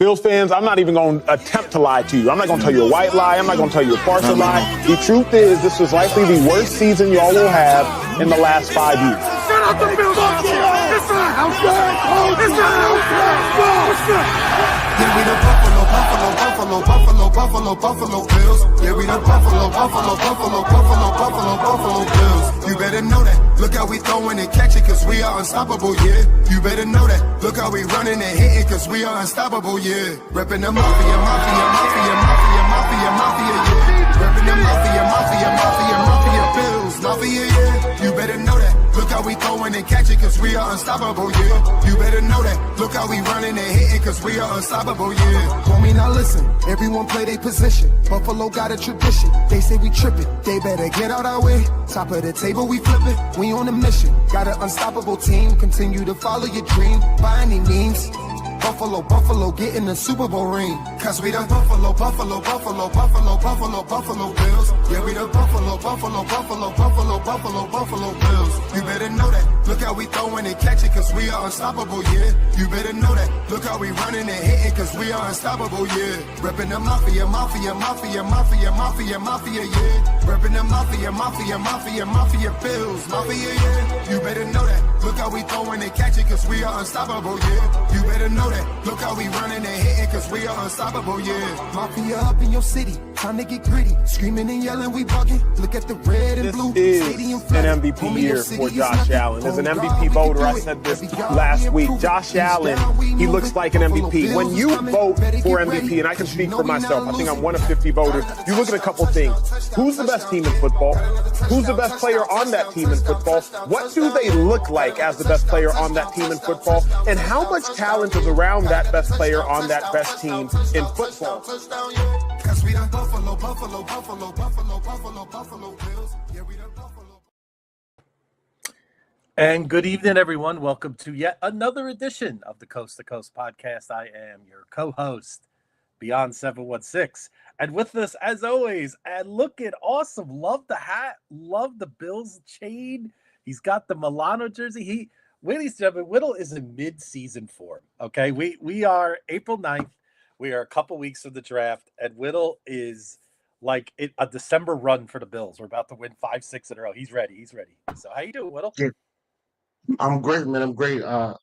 Bills fans, I'm not even going to attempt to lie to you. I'm not going to tell you a white lie. I'm not going to tell you a partial lie. The truth is, this is likely the worst season y'all will have in the last 5 years. Shut up, the Bills! It's not outside! It's not outside! Yeah, we the Buffalo Bills. Yeah, we the Buffalo Bills. You better know that. Look how we throwing and catching, cause we are unstoppable, yeah. You better know that. Look how we running and hitting, cause we are unstoppable, yeah. Reppin' the mafia, yeah. Reppin' the mafia, Bills, mafia, yeah. You better know that. Look how we throwing and catching, cause we are unstoppable, yeah. You better know that. Look how we running and hitting, cause we are unstoppable, yeah. Told me now listen, everyone play their position. Buffalo got a tradition. They say we trippin', they better get out our way. Top of the table, we flippin', we on a mission. Got an unstoppable team, continue to follow your dream by any means. Buffalo, get in the Super Bowl ring. Cause we the Buffalo Bills. Yeah, we the Buffalo Bills. You better know that. Look how we throwing and catching, cause we are unstoppable, yeah. You better know that. Look how we running and hitting, cause we are unstoppable, yeah. Reppin' the mafia, yeah. Reppin' the mafia, Bills, mafia, yeah. You better know that. Look how we throwing and catching, cause we are unstoppable, yeah. You better know that. Look how we running and hitting, cause we are unstoppable, yeah. Mafia up in your city, time to get gritty. Screaming and yelling, we bugging. Look at the red and blue. This is an MVP year for Josh Allen. As an MVP voter, I said this last week. Josh Allen, he looks like an MVP. When you vote for MVP, and I can speak for myself, I think I'm one of 50 voters, you look at a couple things. Who's the best team in football? Who's the best player on that team in football? What do they look like as the best player on that team in football? And how much talent is around that best player on that best team in football? And good evening, everyone. Welcome to yet another edition of the Coast to Coast podcast. I am your co-host, Beyond 716. And with us, as always, and looking awesome. Love the hat. Love the Bills chain. He's got the Milano jersey. Ladies and gentlemen, Whittle is in mid-season form, okay? We are April 9th. We are a couple weeks from the draft, and Whittle is like a December run for the Bills. We're about to win 5-6 in a row. He's ready. So how you doing, Whittle? Yeah, I'm great, man. I'm great. I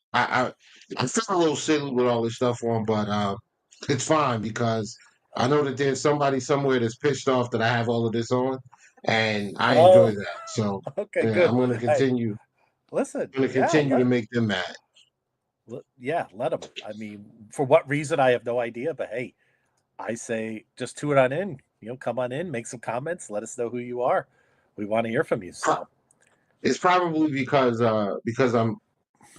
feel a little silly with all this stuff on, but it's fine because I know that there's somebody somewhere that's pissed off that I have all of this on, and I enjoy that. So Okay, yeah, good. I'm going to continue. Listen, I'm going to continue to make them mad. Yeah, let them. I mean, for what reason, I have no idea. But hey, I say just tune on in. Come on in, make some comments, let us know who you are. We want to hear from you. So it's probably because I'm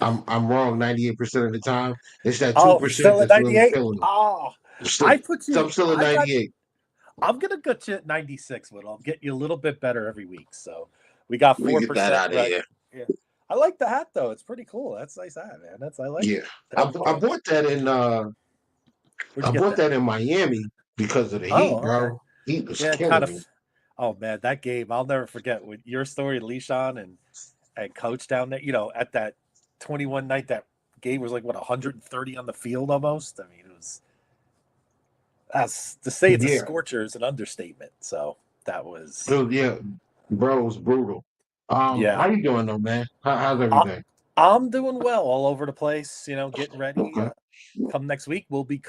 wrong 98% of the time. It's that 2% that's really killing me. I'm still at 98. I'm gonna get you at 96, but I'll get you a little bit better every week. So we got 4%. We get that out of here. Yeah. I like the hat though. It's pretty cool. That's nice hat, man. I like it. I bought that in that in Miami because of the heat, bro. Okay. Heat was killing me. Oh man, that game I'll never forget with your story, Leishon and Coach down there. At that 21 night, that game was like 130 on the field almost. I mean, it was. To say it's a scorcher is an understatement. So that was. Yeah, bro, it was brutal. How you doing though, man? How's everything? I'm doing well, all over the place. Getting ready. Okay. Come next week, we'll be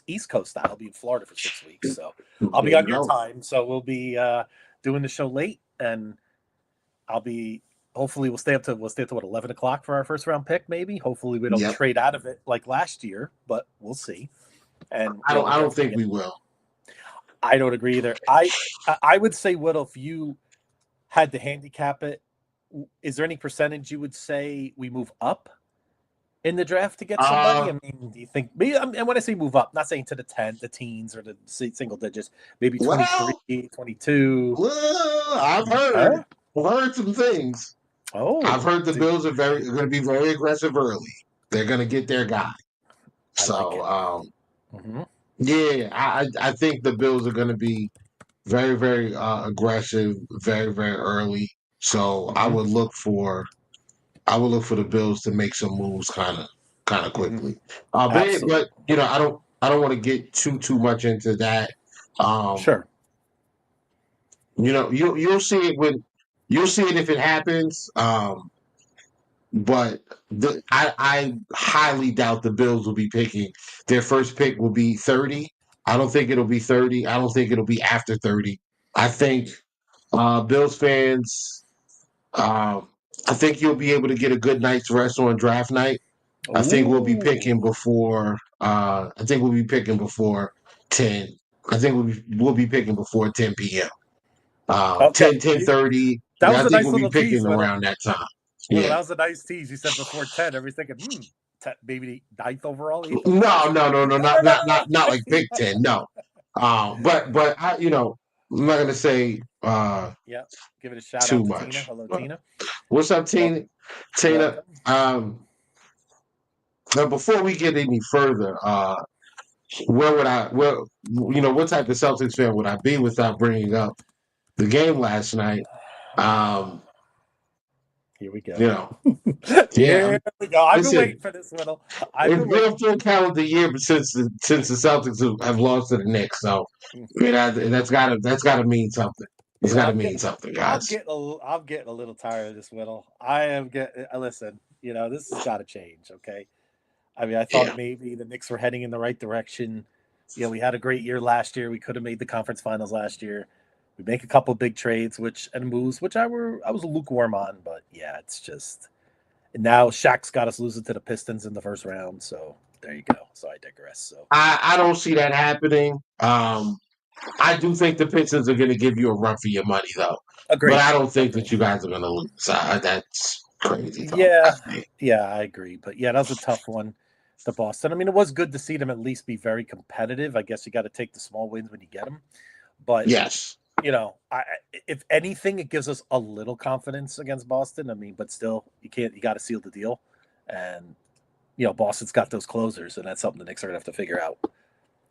East Coast style. I'll be in Florida for 6 weeks, so I'll be on your time. So we'll be doing the show late, and hopefully we'll stay up to 11 o'clock for our first round pick. Maybe. Hopefully we don't trade out of it like last year, but we'll see. And I don't think we will. I don't agree either. I would say, Whittle, if you had to handicap it, is there any percentage you would say we move up in the draft to get somebody? I mean, do you think? And when I say move up, not saying to the teens or the single digits, maybe 23, 22. Well, I've heard some things. I've heard the Bills are going to be very aggressive early. They're going to get their guy. I think the Bills are going to be very, very aggressive, very, very early. So I would look for the Bills to make some moves, kind of kind of quickly. Absolutely. But I don't want to get too much into that. Sure. You'll see it if it happens. But I highly doubt the Bills will be picking. Their first pick will be 30. I don't think it'll be 30. I don't think it'll be after 30. I think Bills fans, I think you'll be able to get a good night's rest on draft night. I think we'll be picking Ooh. before. I think we'll be picking before 10. I think we'll be picking before 10 p.m. Okay. 10:30. That Yeah, was I a think nice we'll be little tease, picking Whittle. around that time. Whittle, that Yeah. was a nice tease. You said before 10. Everybody's thinking, maybe the ninth overall, even? No, No. not like Big Ten. No. But I'm not gonna say Yeah. Give it a shout too out to Tina. much. Hello, Tina. What's up, Well, Tina? Tina. welcome. Now before we get any further, what type of Celtics fan would I be without bringing up the game last night? Here we go. You know, yeah. Here we go. I've been Listen, waiting for this, Whittle. I've it's been been waiting. a full calendar year since the Celtics have lost to the Knicks. So that's gotta mean something. It's Yeah, gotta mean something, guys. I'm getting a little tired of this, Whittle. I am getting. Listen, this has got to change. Okay. I mean, I thought Yeah. maybe the Knicks were heading in the right direction. We had a great year last year. We could have made the conference finals last year. We make a couple big trades, and moves, which I was lukewarm on. But yeah, it's just. And now Shaq's got us losing to the Pistons in the first round. So there you go. So I digress. So I don't see that happening. I do think the Pistons are going to give you a run for your money, though. agreed. But I don't think that you guys are going to lose. That's crazy. Yeah, I agree. But yeah, that was a tough one. The Boston. I mean, it was good to see them at least be very competitive. I guess you got to take the small wins when you get them. But yes, if anything, it gives us a little confidence against Boston. I mean, but still, you got to seal the deal. And Boston's got those closers, and that's something the Knicks are gonna have to figure out.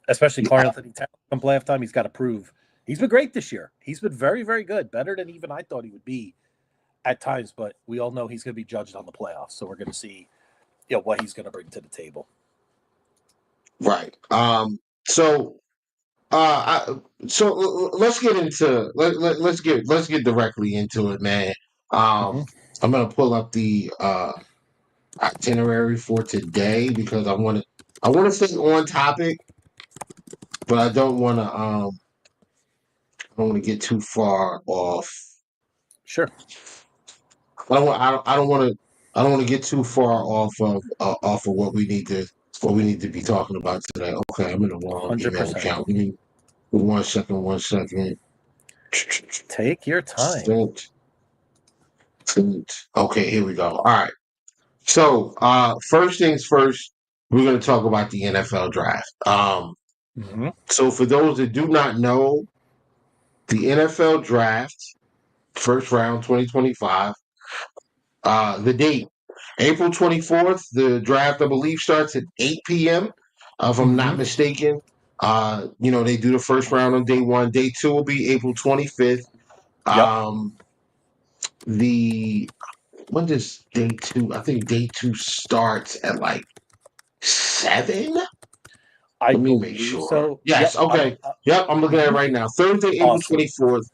Especially Karl-Anthony Towns come playoff time, he's got to prove. He's been great this year. He's been very, very good, better than even I thought he would be at times. But we all know he's going to be judged on the playoffs, so we're going to see, what he's going to bring to the table. right. So let's get into let's get directly into it, man. I'm gonna pull up the itinerary for today because I want to stay on topic, but I don't want to get too far off. Sure. I don't want to get too far off of what we need to be talking about today. Okay, I'm in the wrong email 100%. account. One second. Take your time. Okay, here we go. All right. So, first things first, we're going to talk about the NFL draft. So for those that do not know, the NFL draft, first round 2025, the date, April 24th, the draft, I believe, starts at 8 p.m. If I'm not mistaken. They do the first round on day one. Day two will be April 25th. When does day two? I think day two starts at like 7. Let me make sure. So. Yes. Okay. I'm looking at it right now. Thursday, April 24th,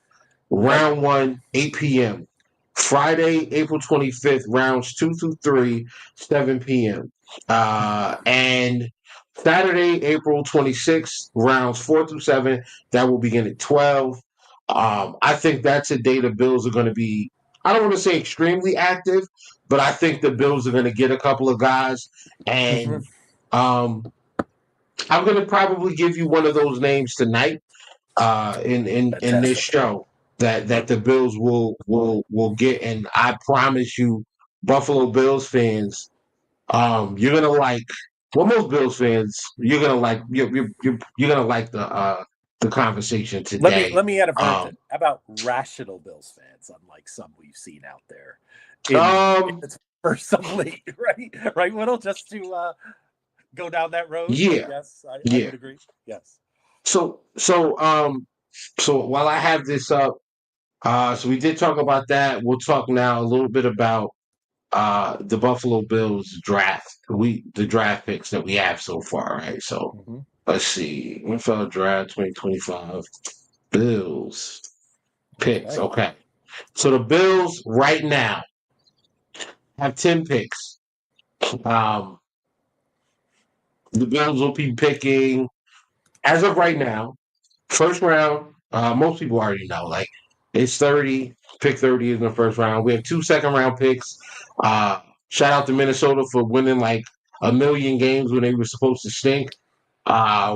round 1, 8 p.m. Friday, April 25th, rounds 2 through 3, 7 p.m. And Saturday, April 26th, rounds 4 through 7, that will begin at 12. I think that's a day the Bills are going to be, I don't want to say extremely active, but I think the Bills are going to get a couple of guys. And I'm going to probably give you one of those names tonight in this show that the Bills will get, and I promise you, Buffalo Bills fans, you're gonna like. Well, most Bills fans, you're gonna like. You're gonna like the conversation today. Let me add a version. How about rational Bills fans, unlike some we've seen out there? For some late, right, Whittle, just to go down that road. Yeah. Yes, I would agree. Yes. So while I have this up, so we did talk about that. We'll talk now a little bit about the Buffalo Bills the draft picks that we have so far, right? So Mhm. let's see. NFL draft 2025 Bills picks. Okay. Okay. So the Bills right now have 10 picks. Um, the Bills will be picking as of right now, first round. Most people already know, like it's 30. Pick 30 is in the first round. We have 2 second-round picks. Uh, Shout out to Minnesota for winning like a million games when they were supposed to stink.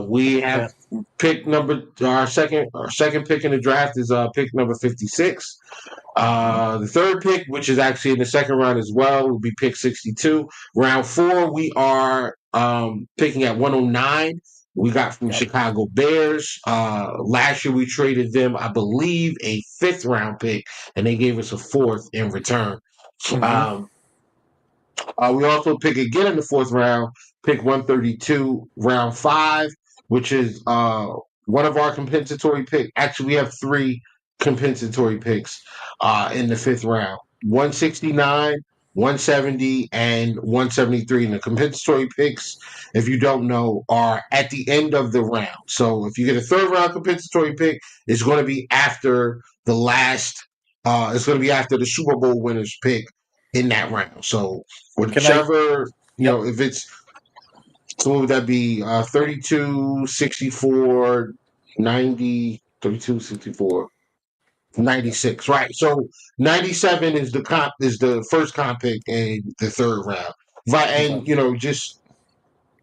We have Yeah. pick number our second pick in the draft is pick number 56. The third pick, which is actually in the second round as well, will be pick 62. Round four, we are picking at 109. We got from Yep. Chicago Bears. Last year we traded them, I believe, a fifth round pick, and they gave us a fourth in return. Mhm. Um, we also pick again in the fourth round, pick 132, round five, which is one of our compensatory picks. Actually, we have three compensatory picks in the fifth round: 169, 170, and 173. And the compensatory picks, if you don't know, are at the end of the round. So if you get a third round compensatory pick, it's going to be after the last. It's going to be after the Super Bowl winners pick in that round. So Can I? whichever, Yep. if it's, so what would that be? 32, 64, 90, 32, 64, Yep. 96. Right. So 97 is the first comp pick in the third round. Right. Okay. And, just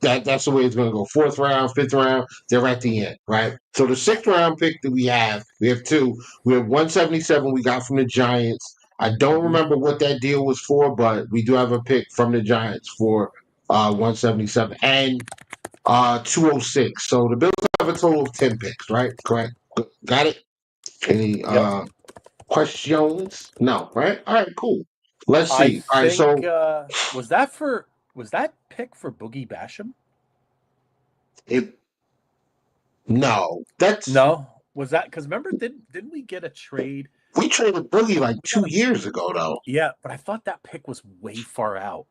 that's the way it's going to go. Fourth round, fifth round, they're at the end, right? So the sixth round pick that we have two. We have 177 we got from the Giants. I don't Mhm. remember what that deal was for, but we do have a pick from the Giants for 177 and 206. So the Bills have a total of 10 picks, right? Correct. Got it? Any Yep. questions? No, right? All right, cool. Let's I see. All right, think so was that pick for Boogie Basham? it no, that's No. Was that because remember didn't we get a trade? we traded Boogie like 2 years ago, though. Yeah, but I thought that pick was way far out.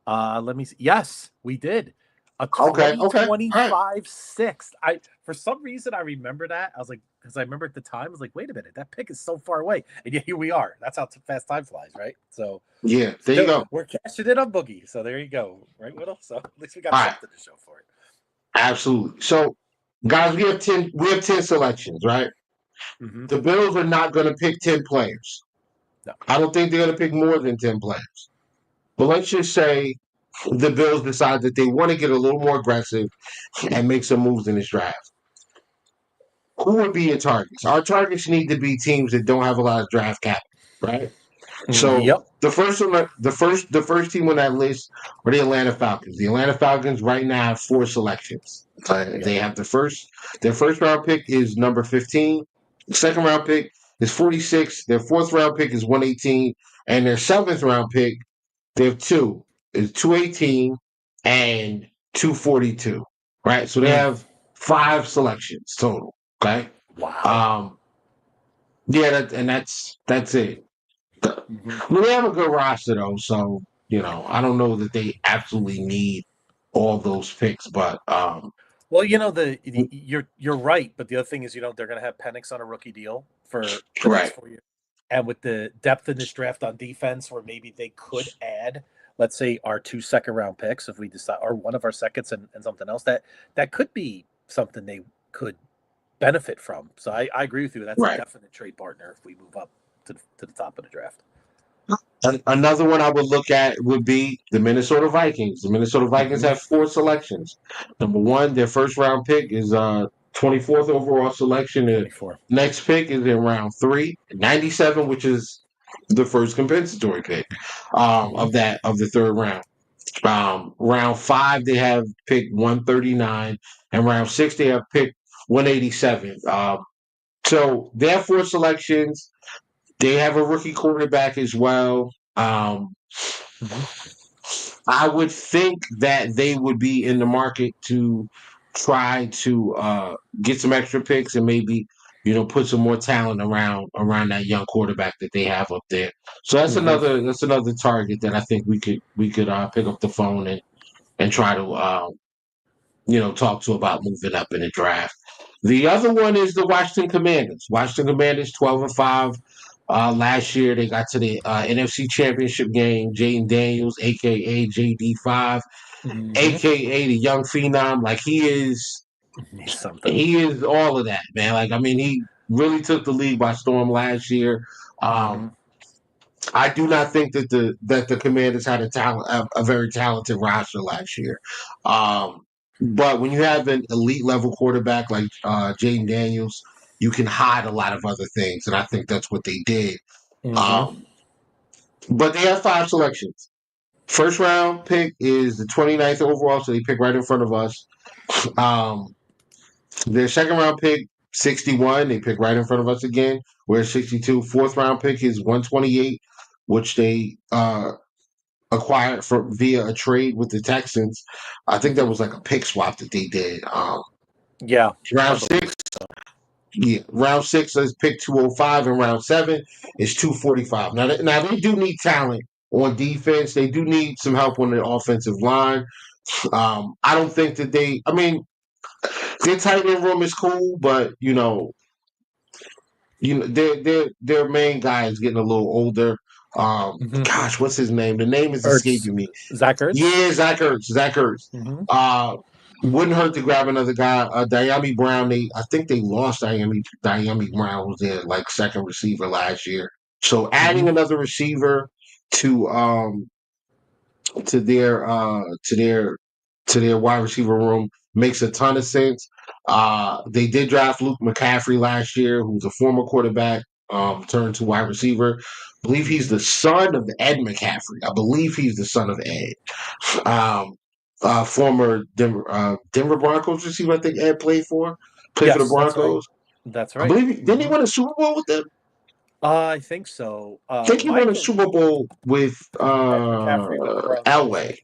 Let me see. Yes, we did. A Okay, okay, all right. 2025 sixth. I for some reason I remember that. I was like, because I remember at the time, I was like, wait a minute, that pick is so far away. And yet here we are. That's how fast time flies, right? So Yeah, there you still go. we're cashing it on Boogie. So there you go. Right, Whittle? So at least we got All right, something to show for it. absolutely. So, guys, we have ten selections, right? Mm-hmm. The Bills are not going to pick 10 players. No. I don't think they're going to pick more than 10 players. But let's just say the Bills decide that they want to get a little more aggressive and make some moves in this draft. Who would be your targets? Our targets need to be teams that don't have a lot of draft capital, right? So Yep. the first team on that list are the Atlanta Falcons. The Atlanta Falcons right now have four selections. Yep. They have their first round pick is number 15. The second round pick is 46. Their fourth round pick is 118, and their seventh round pick they have two is 218 and 242. Right, so they Mm. have five selections total. Okay, Wow. um, yeah, that's it. Mm-hmm. Well, they have a good roster though, so I don't know that they absolutely need all those picks, but Well, you're right, but the other thing is, they're going to have Penix on a rookie deal for the next right, 4 years, and with the depth in this draft on defense, where maybe they could add, let's say, our 2 second-round picks if we decide, or one of our seconds and something else that could be something they could benefit from. So I agree with you. That's a right. definite trade partner if we move up to the top of the draft. Another one I would look at would be the Minnesota Vikings. The Minnesota Vikings Mm-hmm. have four selections. Number one, their first round pick is 24th overall selection. The 24. next pick is in round 3, 97, which is the first compensatory pick Mm-hmm. of the third round. Round 5, they have pick 139, and round 6, they have pick 187. So they have four selections. They have a rookie quarterback as well. I would think that they would be in the market to try to get some extra picks and maybe put some more talent around that young quarterback that they have up there. So that's Mhm. another target that I think we could pick up the phone and try to talk to about moving up in the draft. The other one is the Washington Commanders. Washington Commanders 12-5. Last year they got to the NFC Championship game. Jaden Daniels, aka JD5, Mhm. aka the young phenom. Like He's something. he is all of that, man. Like I mean, he really took the league by storm last year. Um, Mhm. I do not think that the Commanders had a very talented roster last year. But when you have an elite level quarterback like Jaden Daniels, you can hide a lot of other things, and I think that's what they did. Mhm. Um, but they have 5 selections. First round pick is the 29th overall, so they pick right in front of us. Um, their second round pick, 61, they pick right in front of us again. We're 62. Fourth round pick is 128, which they acquired via a trade with the Texans. I think that Mhm. was like a pick swap that they did. Yeah, I Round believe six, so. yeah, round six is pick 205, and round seven is 245. Now they do need talent on defense. They do need some help on the offensive line. I don't think that I mean, their tight end room is cool, but their main guy is getting a little older. Mhm. Gosh, what's his name? The name is Ertz. escaping me. Zach Ertz. Yeah, Zach Ertz. Zach Ertz. Mhm. Wouldn't hurt to grab another guy. Diami Brown. I think they lost Diami Brown was their like second receiver last year. So adding Mhm. another receiver to to their wide receiver room makes a ton of sense. They did draft Luke McCaffrey last year, who's a former quarterback, turned to wide receiver. I believe he's Mhm. the son of Ed McCaffrey. I believe he's the son of Ed. Um, former Denver Broncos receiver, I think Ed played for the Yes, that's right. Broncos. That's I right. believe didn't he Mhm. win a Super Bowl with them? I think so. I think he My won a Super Bowl with Ed McCaffrey with the Broncos. Elway.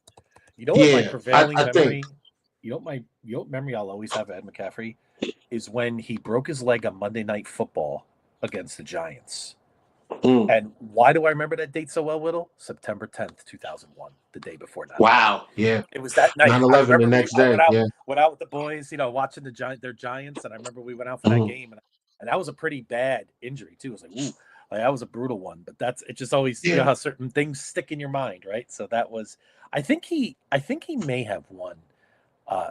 You know what my Yeah, prevailing I think. memory? You know what memory I'll always have of Ed McCaffrey is when he broke his leg on Monday Night Football against the Giants. Mm. And why do I remember that date so well, Whittle? September 10th, 2001, the day before 9/11. Wow. Yeah. It was that night. I 9/11 the remember next I day. Yeah. went out with the boys, watching their Giants, and I remember we went out for that Mhm. game, and that was a pretty bad injury too. It was like, ooh, like that was a brutal one. But it just always, Yeah. how certain things stick in your mind, right? So that was, I think he may have won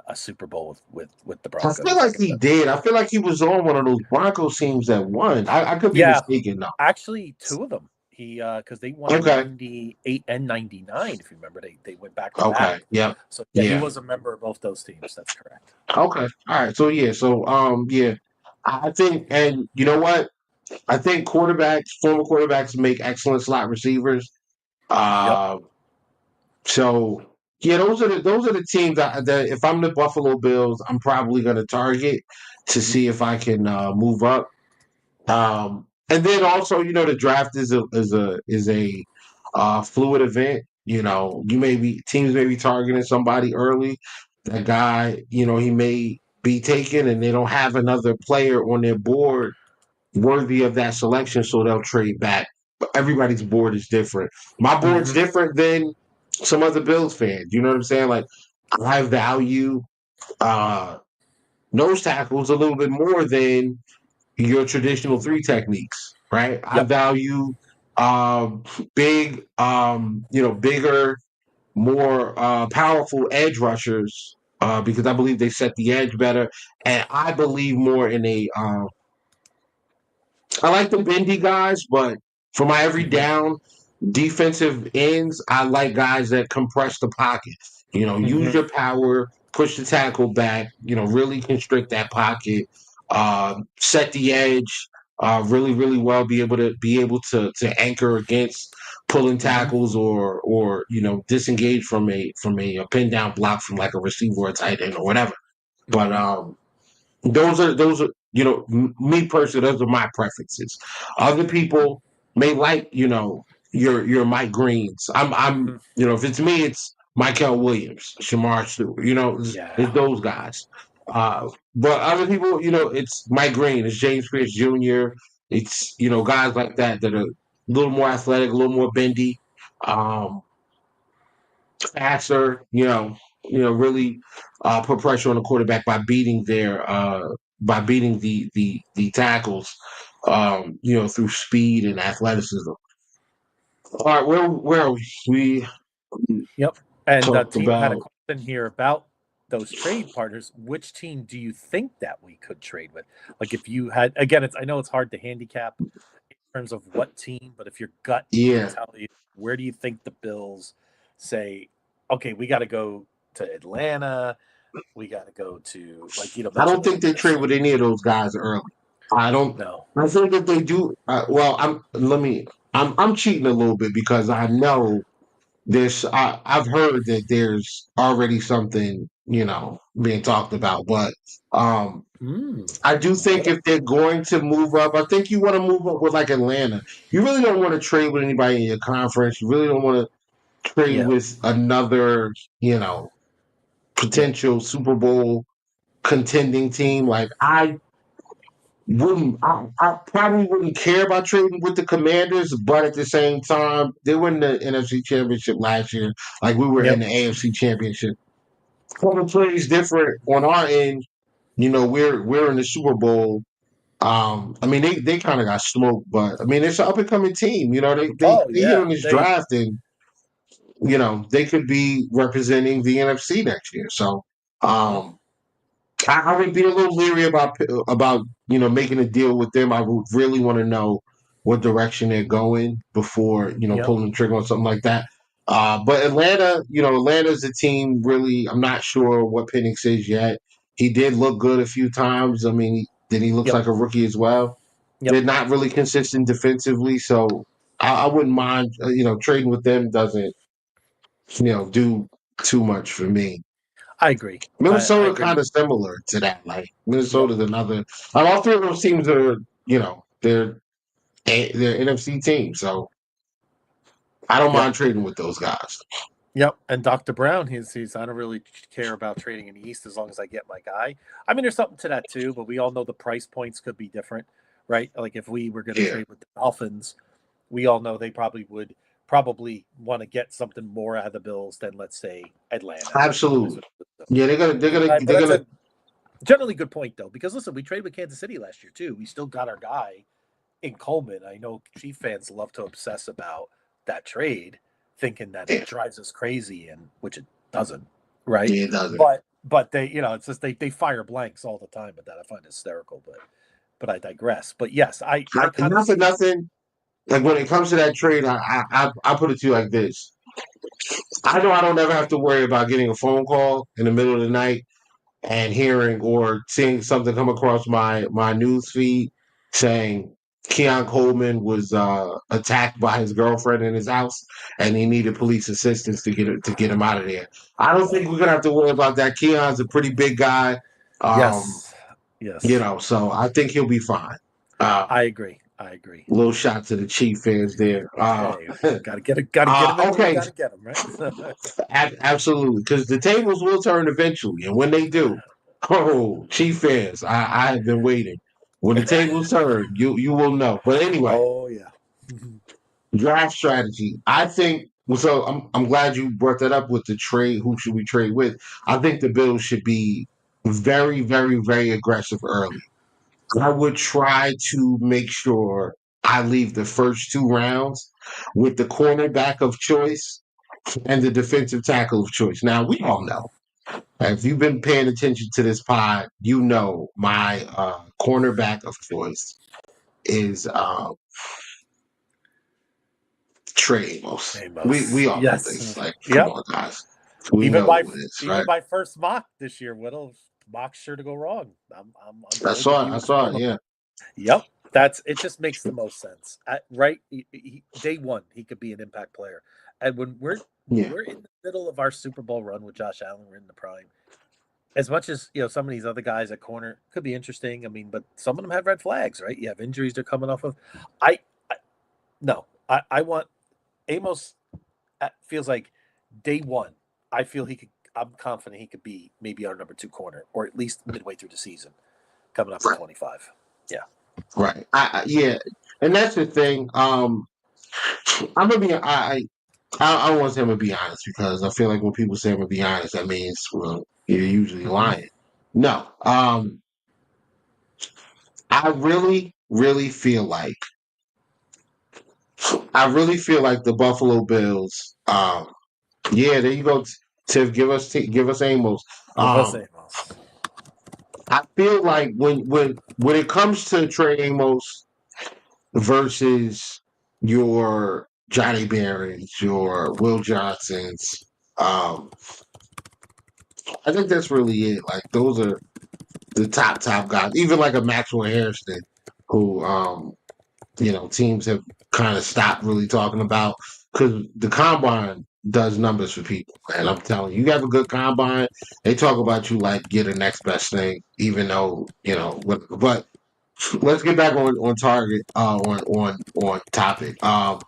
a Super Bowl with the I feel Broncos. like he did. I feel like he was on one of those Broncos teams that won. I could be Yeah, mistaken though. actually, two of them. He because they won in Okay. '98 and '99. If you remember, they went back to Okay. back. Yep. So yeah, he Yeah. was a member of both those teams. That's correct. Okay. All right. So yeah. So yeah. I think, and you know what? I think former quarterbacks make excellent slot receivers. Yep. Uh, so yeah, those are the teams that if I'm the Buffalo Bills, I'm probably going to target to Mhm. see if I can move up. And then also, the draft is a fluid event. Teams may be targeting somebody early. That guy, he may be taken, and they don't have another player on their board worthy of that selection, so they'll trade back. But everybody's board is different. My board's Mhm. different than some other Bills fans. You know what I'm saying? Like I value uh nose tackles a little bit more than your traditional three techniques, right? I Yep. value um bigger, more powerful edge rushers because I believe they set the edge better, and I believe more in I like the bendy guys, but for my every Mhm. down defensive ends, I like guys that compress the pocket. Use Mhm. your power, push the tackle back. Really constrict that pocket, set the edge, really, really well. Be able to anchor against pulling Mhm. tackles or disengage from a pin down block from like a receiver or a tight end or whatever. But Mhm. those are me personally, those are my preferences. Other people may like your Mike Greens. Mhm. If it's me, it's Michael Williams, Shamar Stewart. It's Yeah. those guys. But other people, it's Mike Green, it's James Pierce Jr., it's guys like that that are a little more athletic, a little more bendy, um, faster. Really put pressure on the quarterback by beating the tackles, through speed and athleticism. All right, where are we? We Yep. And talked Tino had a about question here about those trade partners. Which team do you think that we could trade with? Like if you had, again, I know it's hard to handicap in terms of what team, but if your gut would yeah. tell you, where do you think the Bills say, okay, we got to go to Atlanta, we got to go to, like I don't mentioned think they trade with any of those guys early. I don't. No. I think if they do, well, I'm cheating a little bit because I know I've heard that there's already something being talked about, but I do think if they're going to move up, I think you want to move up with like Atlanta. You really don't want to trade with anybody in your conference. You really don't want to trade Yeah. with another, potential Super Bowl contending team. Like I probably wouldn't care about trading with the Commanders, but at the same time, they were in the NFC Championship last year, like we were in Yep. the AFC Championship. Couple plays different on our end. We're in the Super Bowl. I mean, they kind of got smoked, but I mean, it's an up and coming team. They hit Yeah. on this draft, and they could be representing the NFC next year. So, I would be a little leery about making a deal with them. I would really want to know what direction they're going before pulling the trigger on something like that. But Atlanta, Atlanta's a team. Really, I'm not sure what Penix is yet. He did look good a few times. I mean, he looks like a rookie as well. They're not really consistent defensively, so I wouldn't mind. Trading with them doesn't do too much for me. I agree. I Minnesota agree. kind of similar to that. Like Minnesota's another. All three of those teams are, they're NFC teams. So I don't mind trading with those guys. Yep, and Dr. Brown, he's I don't really care about trading in the East as long as I get my guy. I mean, there's something to that too, but we all know the price points could be different, right? Like if we were going to trade with the Dolphins, we all know they probably would want to get something more out of the Bills than let's say Atlanta. Absolutely. Yeah, they're gonna That's a generally good point though, because listen, we traded with Kansas City last year too. We still got our guy in Coleman. I know Chief fans love to obsess about that trade, thinking that it drives us crazy, and which it doesn't, right? Yeah, it doesn't. But they, it's just they fire blanks all the time at that. I find it hysterical, but I digress. But yes, I not for nothing. Like when it comes to that trade, I put it to you like this. I know I don't ever have to worry about getting a phone call in the middle of the night and hearing or seeing something come across my news feed saying Keon Coleman was attacked by his girlfriend in his house and he needed police assistance to get him out of there. I don't think we're gonna have to worry about that. Keon's a pretty big guy. Yes. So I think he'll be fine. I agree. Little shot to the Chief fans there. Gotta get him. Okay, gotta get him right. Absolutely, because the tables will turn eventually, and when they do, Chief fans, I have been waiting. When the tables turn, you will know. But anyway, draft strategy. I think so. I'm glad you brought that up with the trade. Who should we trade with? I think the Bills should be very, very, very aggressive early. I would try to make sure I leave the first 2 rounds with the cornerback of choice and the defensive tackle of choice. Now, we all know, if you've been paying attention to this pod, you know my cornerback of choice is Trey Amos. We all know this. Like, come on, guys. We know who it is, right? My first mock this year, Whittle, mock's sure to go wrong. I saw it, yeah. Yep. It just makes the most sense. Right? Day one, he could be an impact player. And when we're in the middle of our Super Bowl run with Josh Allen, we're in the prime. As much as some of these other guys at corner could be interesting. I mean, but some of them have red flags, right? You have injuries they're coming off of. I want Amos. Feels like day one. I feel I'm confident he could be maybe our number 2 corner, or at least midway through the season, coming up in 25. Yeah. Right. Yeah, and that's the thing. I'm gonna be. I don't want to say I'm gonna be honest because I feel like when people say I'm gonna be honest, that means well you're usually lying. No. I really feel like the Buffalo Bills. Yeah, there you go, Tiff. Give us Amos. I feel like when it comes to Trey Amos versus your Johnny Barons, your Will Johnsons, I think that's really it. Like those are the top guys. Even like a Maxwell Harrison, who teams have kind of stopped really talking about because the combine does numbers for people. And I'm telling you, you have a good combine, they talk about you like you're the next best thing, even though, but let's get back on target, on topic. I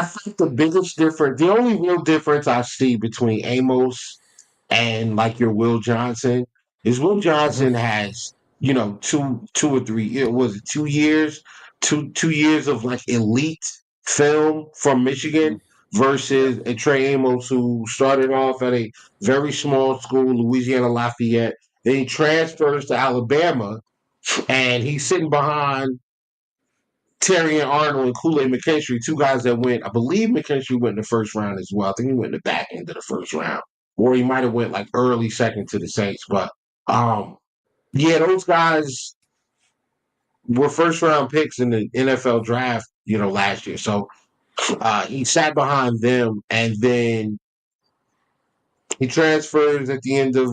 think the only real difference I see between Amos and like your Will Johnson is Will Johnson has, two or three, was it 2 years? 2 years of like elite film from Michigan versus a Trey Amos who started off at a very small school, Louisiana Lafayette. Then he transfers to Alabama and he's sitting behind Terry and Arnold and Kool-Aid McKinstry, two guys that went, I believe McKinstry went in the first round as well. I think he went in the back end of the first round. Or he might have went like early second to the Saints. But yeah, those guys were first round picks in the NFL draft, last year. So he sat behind them and then he transfers at the end of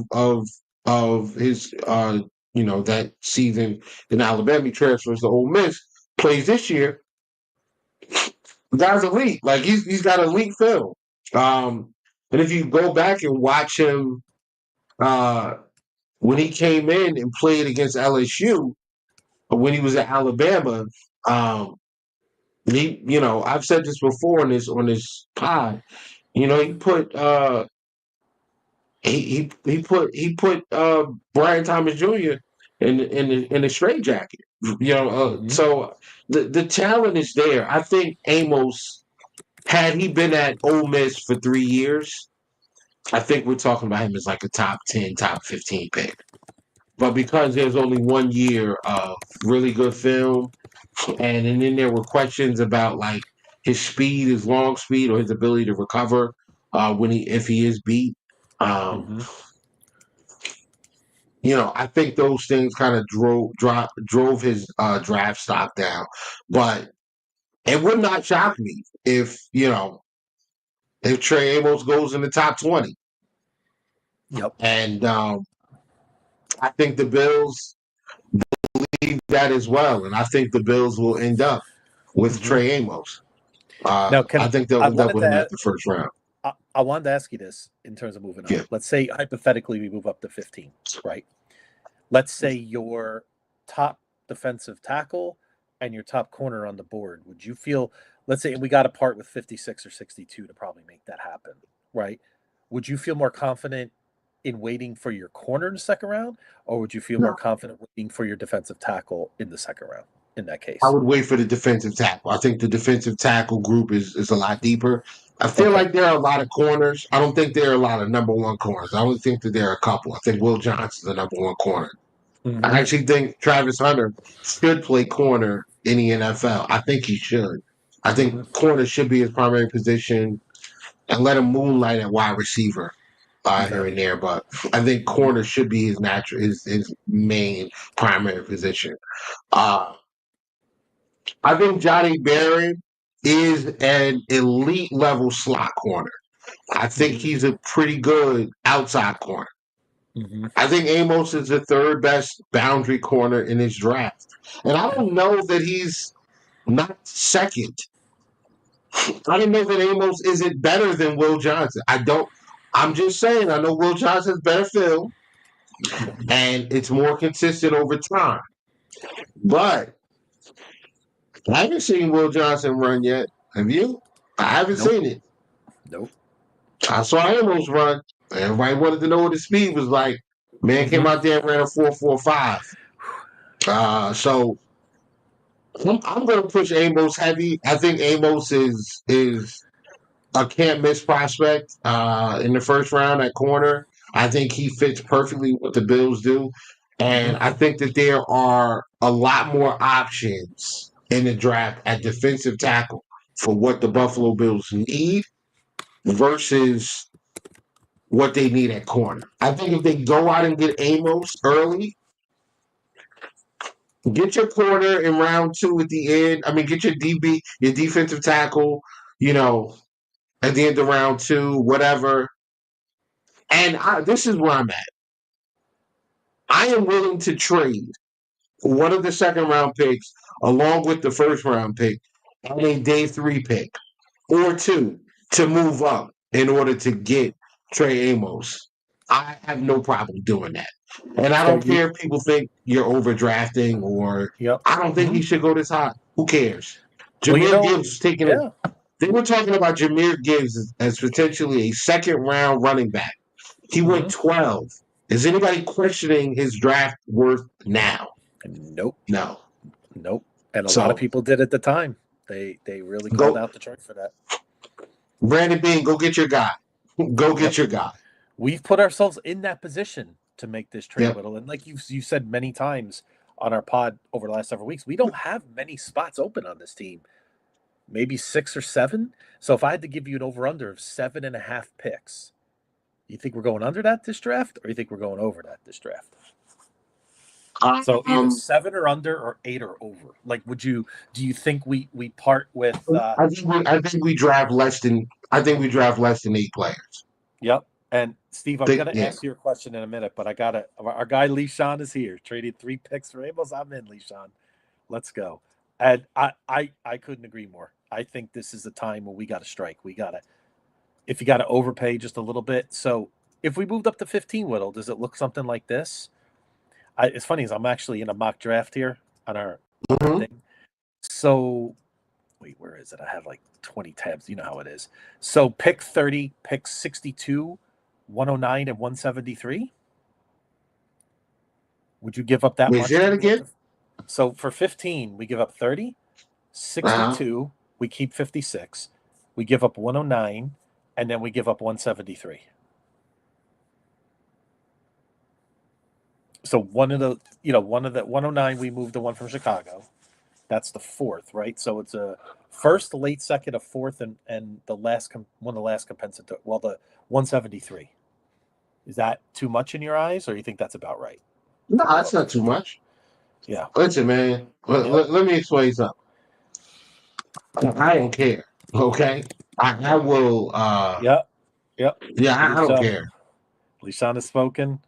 his that season in Alabama. He transfers to Ole Miss, plays this year. The guy's elite. Like he's got elite film. And if you go back and watch him when he came in and played against LSU, or when he was at Alabama, I've said this before on this pod. He put he put Brian Thomas Jr. in a straitjacket. So the talent is there. I think Amos, had he been at Ole Miss for 3 years, I think we're talking about him as like a top 10, top 15 pick. But because there's only 1 year of really good film, and then there were questions about like his speed, his long speed, or his ability to recover if he is beat. I think those things kind of drove his draft stock down. But it would not shock me if Trey Amos goes in the top 20. Yep. And I think the Bills believe that as well. And I think the Bills will end up with Trey Amos. I think they'll end up with him at the first round. I wanted to ask you this in terms of moving up. Yeah. Let's say, hypothetically, we move up to 15, right? Let's say your top defensive tackle and your top corner on the board. Would you feel, let's say we got to part with 56 or 62 to probably make that happen, right? Would you feel more confident in waiting for your corner in the second round, or would you feel more confident waiting for your defensive tackle in the second round in that case? I would wait for the defensive tackle. I think the defensive tackle group is a lot deeper. I feel like there are a lot of corners. I don't think there are a lot of number one corners. I only think that there are a couple. I think Will Johnson's the number one corner. I actually think Travis Hunter should play corner in the NFL. I think he should. I think corner should be his primary position and let him moonlight at wide receiver here and there. But I think corner should be his main primary position. I think Johnny Barron is an elite level slot corner. I think he's a pretty good outside corner. I think Amos is the third best boundary corner in his draft. And I don't know that he's not second. I don't know that Amos isn't better than Will Johnson. I'm just saying, I know Will Johnson's better film and it's more consistent over time. But I haven't seen Will Johnson run yet. Have you? I haven't seen it. Nope. I saw Amos run. Everybody wanted to know what his speed was like. Man came out there and ran a 4.45. So I'm going to push Amos heavy. I think Amos is a can't miss prospect in the first round at corner. I think he fits perfectly what the Bills do. And I think that there are a lot more options in the draft at defensive tackle for what the Buffalo Bills need versus what they need at corner. I think if they go out and get Amos early, get your corner in round 2 at the end. I mean, get your DB, your defensive tackle, you know, at the end of round 2, whatever. And this is where I'm at. I am willing to trade one of the second round picks along with the first round pick and a day 3 pick or 2 to move up in order to get Trey Amos. I have no problem doing that. And I don't care if people think you're overdrafting or I don't think he should go this high. Who cares? Jameer Gibbs taking it. They were talking about Jameer Gibbs as potentially a second round running back. He went 12. Is anybody questioning his draft worth now? Nope. No. Nope. And a lot of people did at the time. They really called out Detroit for that. Brandon Beane, go get your guy. Go get your guy. We've put ourselves in that position to make this trade, Whittle. And like you said many times on our pod over the last several weeks, we don't have many spots open on this team. Maybe 6 or 7. So if I had to give you an over-under of 7.5 picks, you think we're going under that this draft, or you think we're going over that this draft? So either 7 or under, or 8 or over. Like, do you think we part with? I think we draft less than 8 players. Yep. And Steve, I'm gonna ask you a question in a minute, but our guy Lee Sean is here. Traded 3 picks for Amos. I'm in, Lee Sean. Let's go. And I couldn't agree more. I think this is the time where we got to strike. If you got to overpay just a little bit. So if we moved up to 15, Whittle, does it look something like this? It's funny, I'm actually in a mock draft here on our thing. So, wait, where is it? I have like 20 tabs. You know how it is. So pick 30, pick 62, 109, and 173. Would you give up that much? Say that again? So for 15, we give up 30, 62, we keep 56, we give up 109, and then we give up 173. So one of the 109, we moved the one from Chicago. That's the 4th, right? So it's a first, late second, a 4th, and the last one of the last compensatory. Well, the 173. Is that too much in your eyes, or you think that's about right? No, that's not too much. Yeah. Listen, man. Let me explain something. I don't care. Okay. I will. Yep. Yeah, I don't care. Lishan has spoken.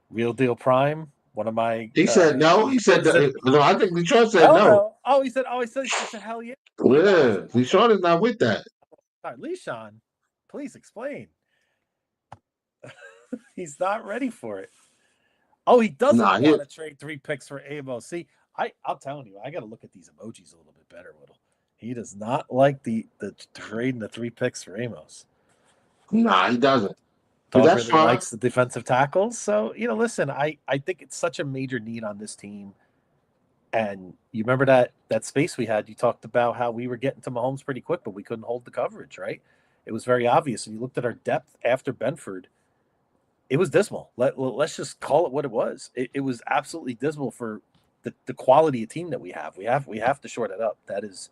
Real Deal Prime. One of my. He said no. He said no. I think Lishan said no. Oh, he said hell yeah. Yeah, Lishan is not with that. All right, Lishan, please explain. He's not ready for it. Oh, he doesn't want to trade 3 picks for Amos. See, I'm telling you, I got to look at these emojis a little bit better, Whittle. He does not like the trading the 3 picks for Amos. Nah, he doesn't. Dog really likes the defensive tackles. So, listen, I think it's such a major need on this team. And you remember that space we had, you talked about how we were getting to Mahomes pretty quick, but we couldn't hold the coverage, right? It was very obvious. And you looked at our depth after Benford, it was dismal. Let's just call it what it was. It was absolutely dismal for the quality of team that we have. We have to short it up. That is,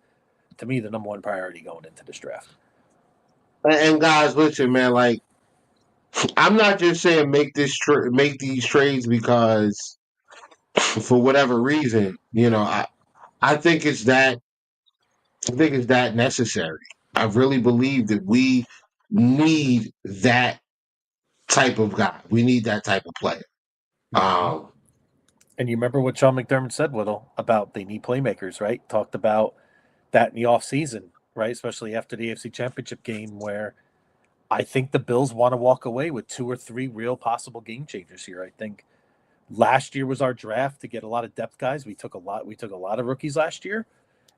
to me, the number one priority going into this draft. And guys, listen, man. Like, I'm not just saying make these trades because for whatever reason. I think it's that. I think it's that necessary. I really believe that we need that type of guy. We need that type of player. And you remember what Sean McDermott said, Whittle, about they need playmakers, right? Talked about that in the offseason, right? Especially after the AFC Championship game, where I think the Bills want to walk away with 2 or 3 real possible game changers here. I think last year was our draft to get a lot of depth guys. We took a lot of rookies last year.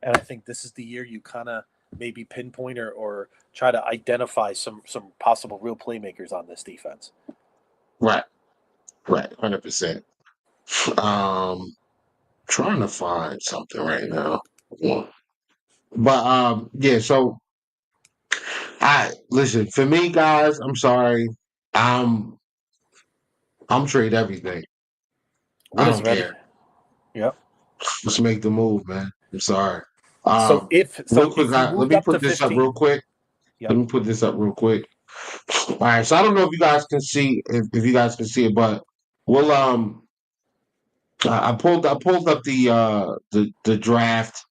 And I think this is the year you kind of maybe pinpoint or try to identify some possible real playmakers on this defense. Right, 100%. Trying to find something right now. Yeah. But yeah. So I listen for me, guys. I'm sorry. I'm trade everything. I What is don't ready? care. Yep. Let's make the move, man. I'm sorry. So Real quick, if you let moved me up to put this up 15, real quick. Let yep. me put this up real quick. All right. So I don't know if you guys can see if you guys can see it, but we'll I pulled up the draft,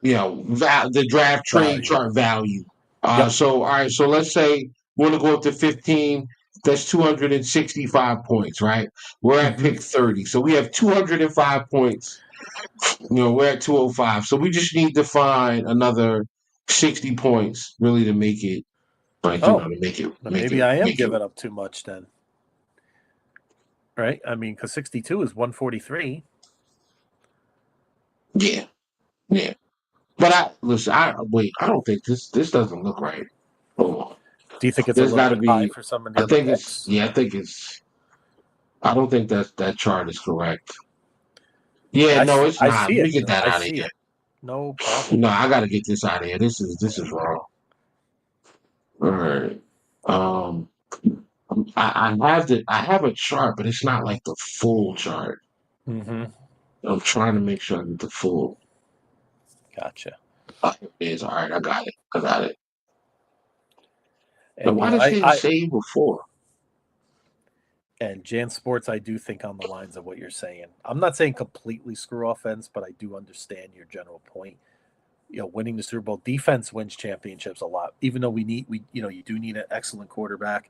the draft trade Value. chart value. Yep. So all right, so let's say we want to go up to 15. That's 265 points, right? We're at Mm-hmm. pick 30, so we have 205 points. We're at 205, so we just need to find another 60 points, really, to make it, like Oh, to make it, then maybe I am make it. giving up too much then. Right? I mean, because 62 is 143. Yeah, yeah. But I don't think this doesn't look right. Hold on. Do you think it's a There's little got to bit high be. for some of the I other think it's. picks? Yeah, I think it's. I don't think that chart is correct. Yeah, no, it's I not. see Let me it. get that I out of see here. it. No problem. No, I got to get this out of here. This is wrong. All right. Um, I have a chart, but it's not like the full chart. Mm-hmm. I'm trying to make sure I get the full. Gotcha. It is all right. I got it. I got it. Now, And why does it I say before? and Jan Sports, I do think on the lines of what you're saying. I'm not saying completely screw offense, but I do understand your general point. Winning the Super Bowl, defense wins championships a lot. Even though you do need an excellent quarterback.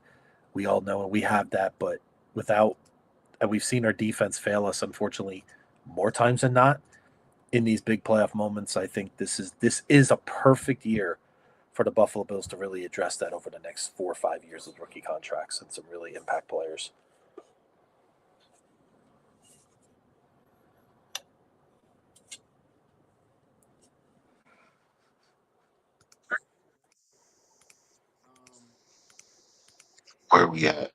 We all know, and we have that, but and we've seen our defense fail us, unfortunately, more times than not in these big playoff moments. I think this is a perfect year for the Buffalo Bills to really address that over the next 4 or 5 years with rookie contracts and some really impact players. Where we at?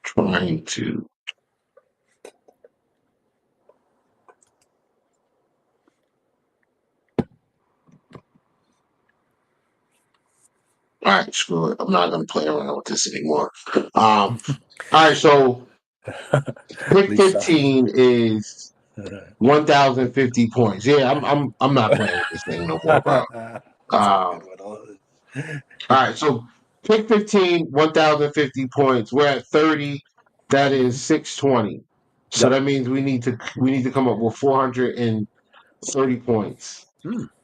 Trying to. All right, screw it. I'm not gonna play around with this anymore. All right, so pick Lisa. 15 is 1,050 points. Yeah, I'm not playing with this thing no more, bro. That's a good one. All right, so pick 15, 1,050 points. We're at 30. That is 620. So Yep. that means we need to come up with 430 points.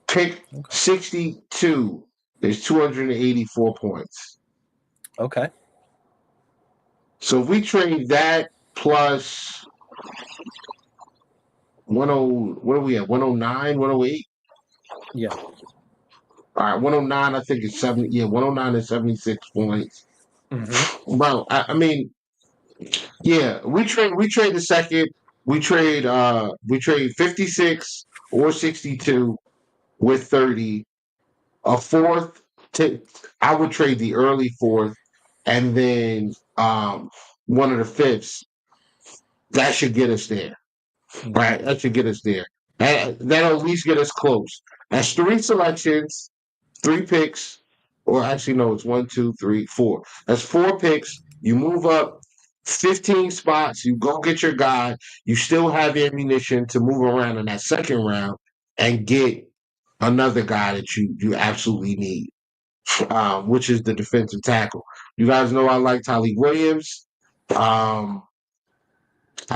Pick 62. There's 284 points. Okay. So if we trade that plus 10, what are we at? 109, 108? Yeah. All right, 109, I think it's 70. Yeah, 109 is 76 points. Mm-hmm. Bro, I mean, yeah, we trade the second. We trade 56 or 62 with 30. A fourth, I would trade the early fourth, and then one of the fifths. That should get us there, right? That should get us there. That'll at least get us close. That's three selections, three picks, or actually no, it's 1, 2, 3, 4. That's 4 picks. You move up 15 spots. You go get your guy. You still have ammunition to move around in that second round and get another guy that you absolutely need, which is the defensive tackle. You guys know I like Tyleik Williams. I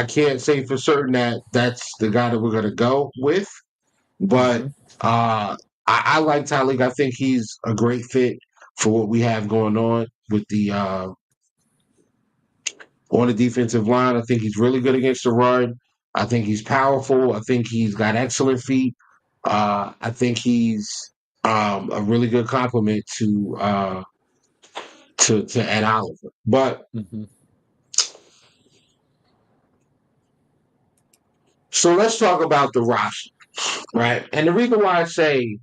can't say for certain that that's the guy that we're going to go with, but I like Tyleik. I think he's a great fit for what we have going on with the on the defensive line. I think he's really good against the run. I think he's powerful. I think he's got excellent feet. I think he's a really good complement to Ed Oliver. But so let's talk about the roster, right? And the reason why I say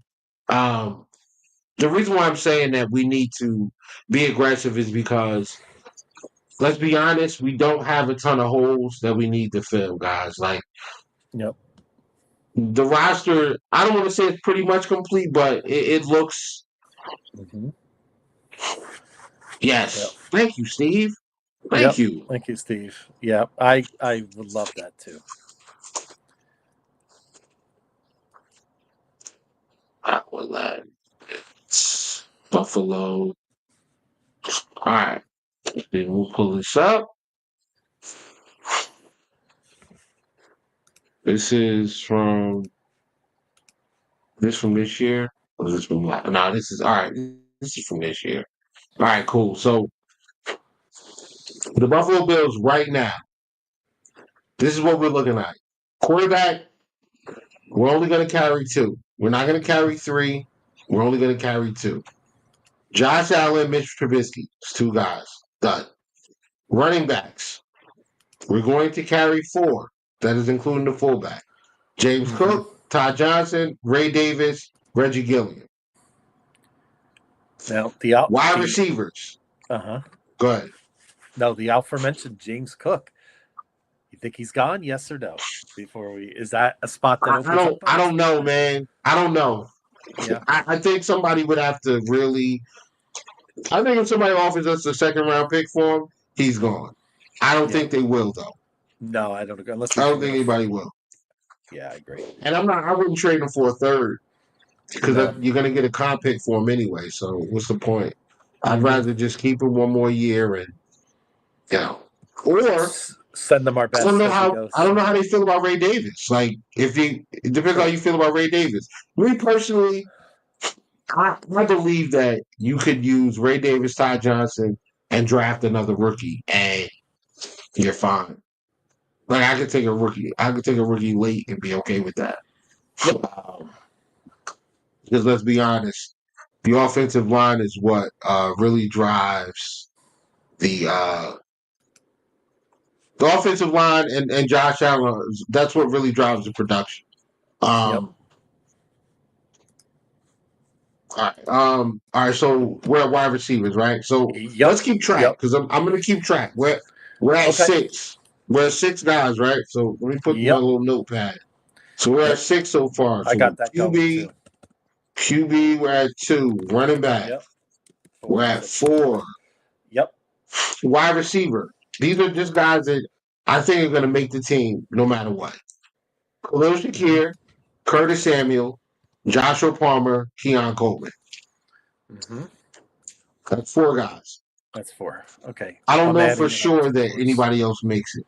The reason why I'm saying that we need to be aggressive is because, let's be honest, we don't have a ton of holes that we need to fill, guys. Like, Yep. the roster, I don't want to say it's pretty much complete, but it looks. Mm-hmm. Yes. Yep. Thank you, Steve. Thank Yep. you. Thank you, Steve. Yeah, I would love that too. Aqualad. Buffalo. All right. Then we'll pull this up. This is from this year. Or is this from last? No, this is all right. This is from this year. All right, cool. So the Buffalo Bills right now. This is what we're looking at. Quarterback, we're only going to carry 2. We're not going to carry 3. We're only going to carry 2. Josh Allen, Mitch Trubisky. It's 2 guys. Done. Running backs. We're going to carry 4. That is including the fullback. James Cook, Todd Johnson, Ray Davis, Reggie Gilliam. Now wide receivers. Uh-huh. Go ahead. No, the aforementioned James Cook. You think he's gone? Yes or no? Is that a spot that opens up? I don't know, man. I don't know. Yeah. I think somebody would have to really. I think if somebody offers us a 2nd-round pick for him, he's gone. I don't think they will, though. No, I don't agree. I don't think anybody will. Yeah, I agree. And I wouldn't trade him for a 3rd because you're going to get a comp pick for him anyway. So what's the point? I'd rather just keep him one more year and, or send them our best. I don't know how they feel about Ray Davis. Like, it depends how you feel about Ray Davis. Me personally, I believe that you could use Ray Davis, Todd Johnson, and draft another rookie, and you're fine. Like, I could take a rookie. I could take a rookie late and be okay with that. Because let's be honest, the offensive line is what really drives the offensive line and Josh Allen. That's what really drives the production. All right. So we're at wide receivers, right? So let's keep track because I'm going to keep track. We're at 6. We're at 6 guys, right? So let me put my little notepad. So we're at 6 so far. So I got that going too. QB, we're at 2. Running back, we're at 4. Yep. Wide receiver. These are just guys that I think are going to make the team no matter what. Khalil Shakir, Curtis Samuel, Joshua Palmer, Keon Coleman. Mm-hmm. That's 4 guys. That's 4. Okay. I don't know for sure that anybody else makes it.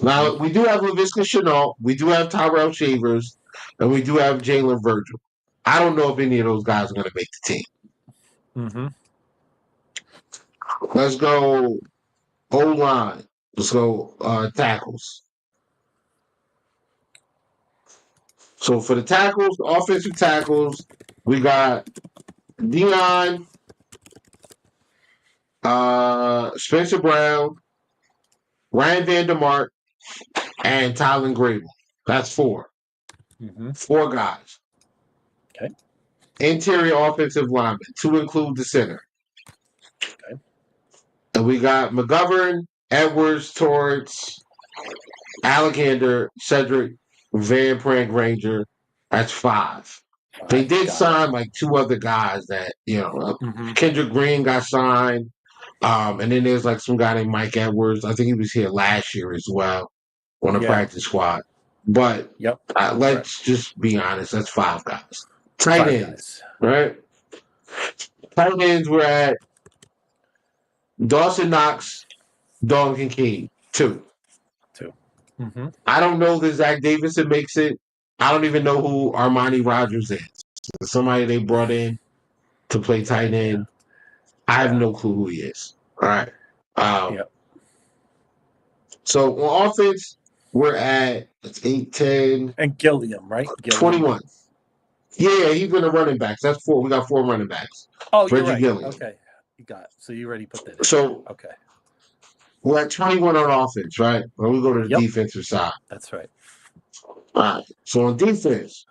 Now, we do have Laviska Shenault, we do have Tyrell Shavers, and we do have Jalen Virgil. I don't know if any of those guys are going to make the team. Mm-hmm. Let's go O-line. Let's go tackles. So for the tackles, the offensive tackles, we got Dion, Spencer Brown, Ryan Vandermark, and Tylen Grable. That's 4. Mm-hmm. 4 guys. Okay. Interior offensive linemen, to include the center. Okay. And we got McGovern, Edwards, Torrance, Alexander, Cedric, Van Prank Granger. That's 5. They did sign like 2 other guys that, Kendrick Green got signed. And then there's like some guy named Mike Edwards. I think he was here last year as well on the practice squad. But let's just be honest. That's 5 guys. Tight ends, right? Tight ends, we're at Dawson Knox, Dalton Kincaid, 2. Mm-hmm. I don't know that Zach Davidson makes it. I don't even know who Armani Rogers is. Somebody they brought in to play tight end. I have no clue who he is. All right. So on offense, we're at 8, 10. And Gilliam, right? 21. Yeah, he's been a running backs. That's 4. We got 4 running backs. Oh, you're Reggie right. Gilliam. Okay. You got it. So you already put that in. So okay. We're at 21 on offense, right? When we go to the defensive side. That's right. All right. So on defense,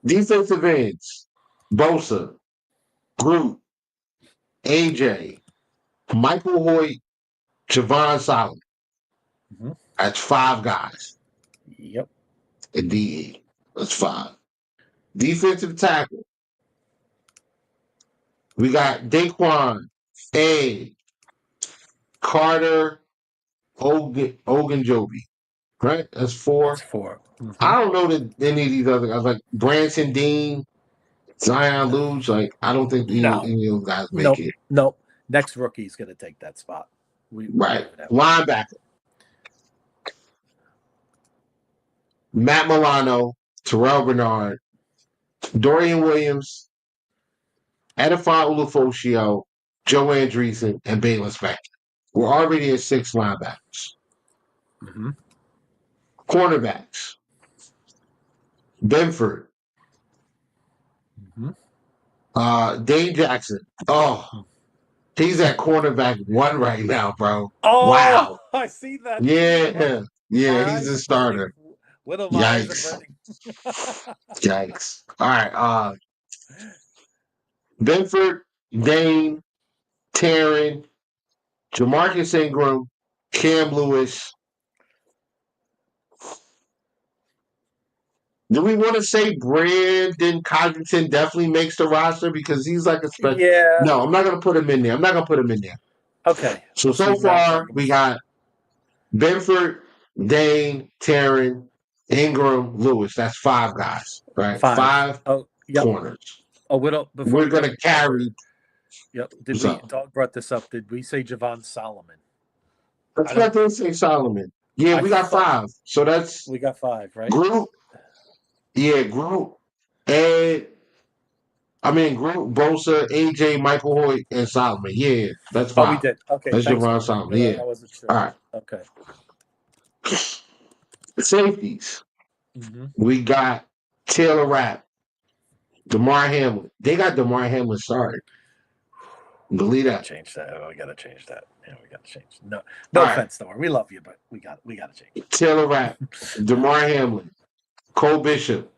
Defensive ends, Bosa, Groot, AJ, Michael Hoyt, Javon Solomon. Mm-hmm. That's 5 guys Yep. in DE. That's 5. Defensive tackle, we got Daquan, A, Carter, Ogunjobi. Right? That's 4. That's 4. Mm-hmm. I don't know that any of these other guys, like Branson Dean, Zion Luge, like, I don't think any of those guys make it. Nope. Next rookie's going to take that spot. Right. Linebacker. Matt Milano, Terrell Bernard, Dorian Williams, Edifon Ulufoshio, Joe Andreessen, and Bayless Beck. We're already at 6 linebackers. Mm-hmm. Cornerbacks. Benford. Mm-hmm. Dane Jackson. Oh, he's at cornerback 1 right now, bro. Oh, wow. I see that. Yeah. Yeah, he's a starter. Yikes. Yikes. All right. Benford, Dane, Taryn, Jamarcus Ingram, Cam Lewis. Do we want to say Brandon Cogington definitely makes the roster because he's like a special? Yeah. No, I'm not going to put him in there. Okay. So far, we got Benford, Dane, Taryn, Ingram, Lewis. That's 5 guys, right? 5 corners. Oh, we're going to carry. Yep. Dog brought this up. Did we say Javon Solomon? I didn't say Solomon. Yeah, we got 5. So that's. We got 5, right? Groot. Yeah, Groot. Groot, Bosa, AJ, Michael Hoyt, and Solomon. Yeah, that's 5. Oh, we did. Okay. That's Javon Solomon. Yeah. I wasn't sure. All right. Okay. Safeties. Mm-hmm. We got Taylor Rapp, DeMar Hamlin. They got DeMar Hamlin started. Believe that. Change that. Oh, we got to change that. Yeah, we got to change. No offense, DeMar. We love you, but we got to change it. Taylor Rapp, DeMar Hamlin, Cole Bishop,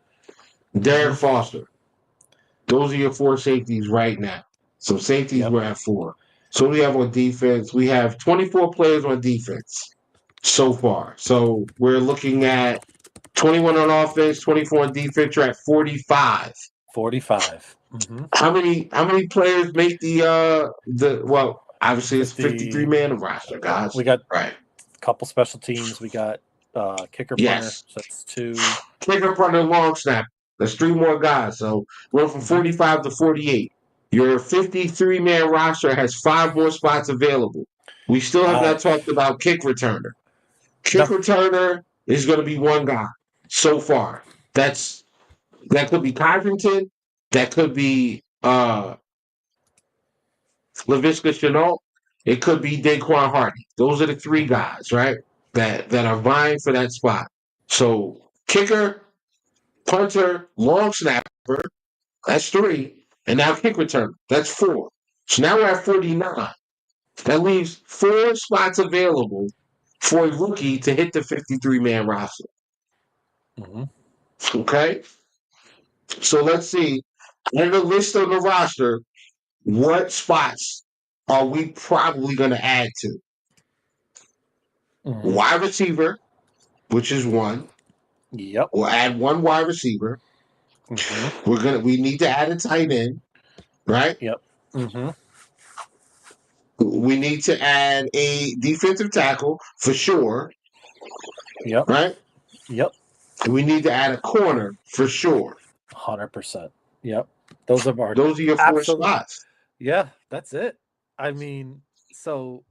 Derek Foster. Those are your 4 safeties right now. So safeties we're at 4. So we have on defense. We have 24 players on defense so far. So we're looking at 21 on offense, 24 on defense. You're at 45. 45. Mm-hmm. How many players make the well? Obviously, it's 53-man roster, guys. We got a couple special teams. We got kicker, punter. So that's 2. Kicker, punter, long snap. That's 3 more guys. So we're from 45 to 48. Your 53-man roster has 5 more spots available. We still have not talked about kick returner. Returner is going to be 1 guy so far. That could be Covington. That could be Laviska Shenault. It could be Daquan Hardy. Those are the 3 guys, right? That are vying for that spot. So kicker, punter, long snapper, that's 3. And now kick return, that's 4. So now we're at 49. That leaves 4 spots available for a rookie to hit the 53-man roster. Mm-hmm. Okay? So let's see. On the list on the roster, what spots are we probably going to add to? Mm-hmm. Wide receiver, which is 1. Yep. We'll add 1 wide receiver. Mm-hmm. We need to add a tight end, right? Yep. Mm-hmm. We need to add a defensive tackle for sure. Yep. Right? Yep. We need to add a corner for sure. 100%. Yep. Those are your 4 spots. Yeah, that's it. I mean, so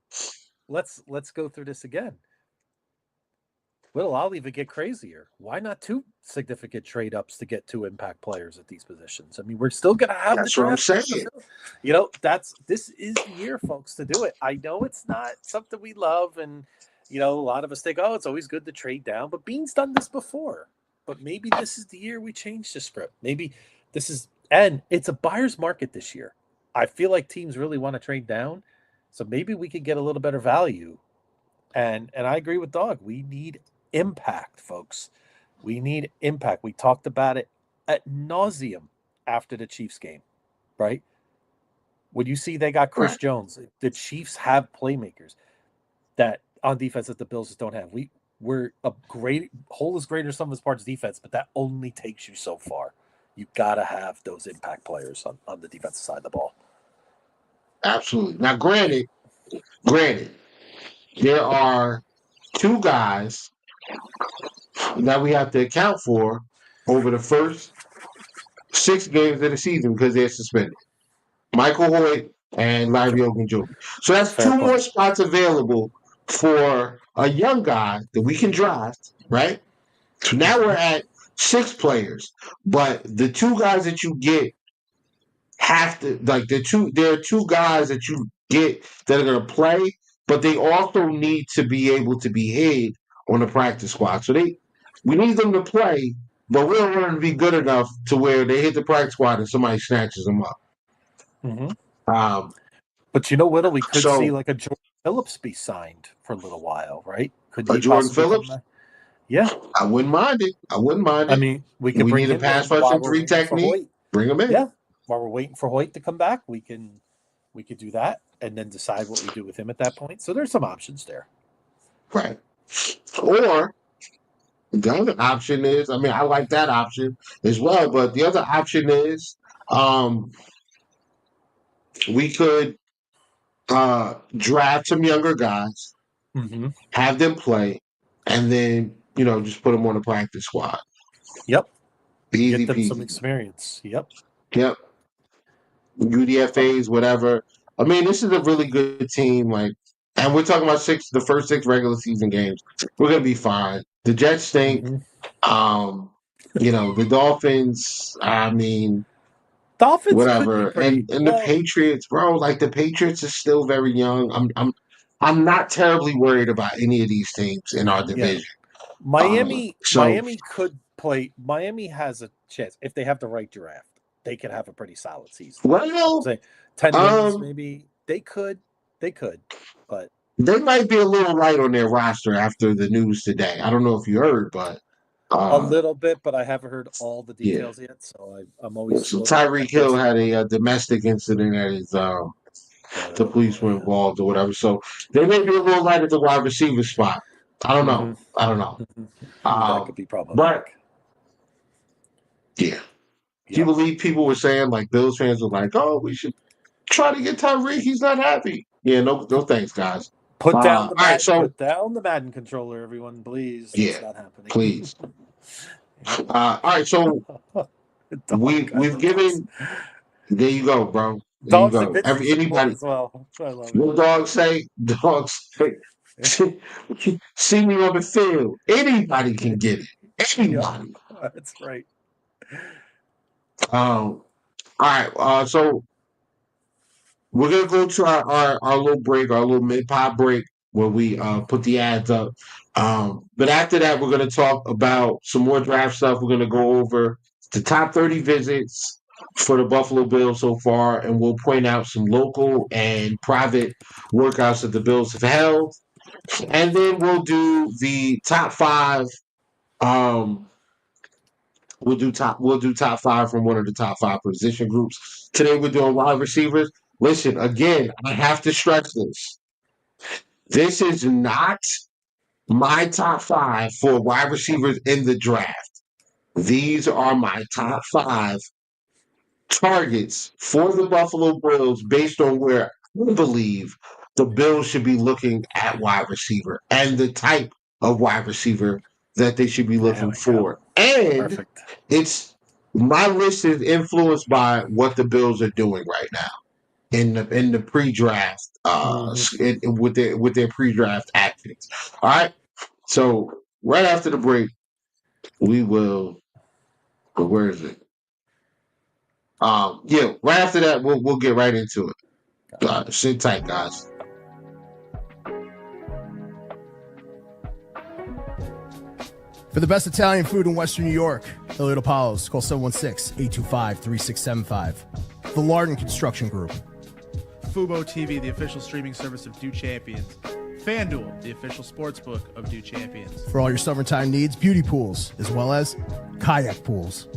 let's go through this again. Well, I'll even get crazier. Why not 2 significant trade ups to get 2 impact players at these positions? I mean, we're still going to have That's what I'm saying. This is the year, folks, to do it. I know it's not something we love, and a lot of us think, oh, it's always good to trade down. But Bean's done this before. But maybe this is the year we change the script. Maybe this is, and it's a buyer's market this year. I feel like teams really want to trade down, so maybe we could get a little better value. And I agree with Dog. We need impact, folks. We need impact. We talked about it ad nauseum after the Chiefs game, right? When you see they got Chris Jones, the Chiefs have playmakers that on defense that the Bills just don't have. We're a great whole is greater sum of its parts defense, but that only takes you so far. You gotta have those impact players on the defensive side of the ball. Absolutely. Now, granted, there are two guys that we have to account for over the first 6 games of the season because they're suspended. Michael Hoyt and Larry Ogunjobi. So that's Fair two point. more spots available for a young guy that we can draft, right? So now we're at 6 players, but the 2 guys that you get have to there are 2 guys that you get that are going to play, but they also need to be able to be hid on the practice squad. So we need them to play, but we don't want them to be good enough to where they hit the practice squad and somebody snatches them up. Mm-hmm. But you know what? We could see like a Jordan Phillips be signed for a little while, right? Could a Jordan Phillips? Yeah, I wouldn't mind it. I mean, we need a pass rush and 3 technique. Bring him in. Yeah, while we're waiting for Hoyt to come back, we could do that and then decide what we do with him at that point. So there's some options there. Right. Or the other option is, I mean, I like that option as well, but the other option is we could draft some younger guys, have them play, and then, just put them on the practice squad. Yep. Easy Get them peasy. some experience. Yep. UDFAs, whatever. I mean, this is a really good team. And we're talking about the first 6 regular season games. We're gonna be fine. The Jets stink. The Dolphins. I mean, Dolphins, whatever. And the Patriots, bro. The Patriots are still very young. I'm not terribly worried about any of these teams in our division. Miami could play. Miami has a chance if they have the right draft. They could have a pretty solid season. Well, say 10 wins, maybe they could, but they might be a little light on their roster after the news today. I don't know if you heard, but a little bit. But I haven't heard all the details yet, so I'm always. So Tyreek Hill had a domestic incident at his. The police were involved or whatever, so they may be a little light at the wide receiver spot. I don't know. That could be problematic. But you believe people were saying Bills fans were like, "Oh, we should try to get Tyreek. He's not happy." Yeah, no thanks, guys. Put down the Madden controller, everyone, please. That's not happening. Please. All right, so we've given. There you go, bro. There you go. Anybody as well. I love it. Dogs say, see me on the field. Anybody can get it. Anybody. Yeah, that's right. All right. So we're gonna go to our little break, our little mid-pod break, where we put the ads up. But after that, we're gonna talk about some more draft stuff. We're gonna go over the top 30 visits for the Buffalo Bills so far, and we'll point out some local and private workouts that the Bills have held, and then we'll do the top 5. We'll do top 5 from one of the top 5 position groups. Today we're doing wide receivers. Listen, again, I have to stress this. This is not my top 5 for wide receivers in the draft. These are my top 5 targets for the Buffalo Bills based on where I believe the Bills should be looking at wide receiver and the type of wide receiver that they should be looking for. And it's my list is influenced by what the Bills are doing right now in the pre-draft with their pre-draft actions. All right. So right after the break, we will. Where is it? Right after that, we'll get right into it. Sit tight, guys. For the best Italian food in Western New York, Elliott Apollo's. Call 716-825-3675. The Lardon Construction Group. Fubo TV, the official streaming service of Do Champions. FanDuel, the official sportsbook of Do Champions. For all your summertime needs, beauty pools, as well as kayak pools.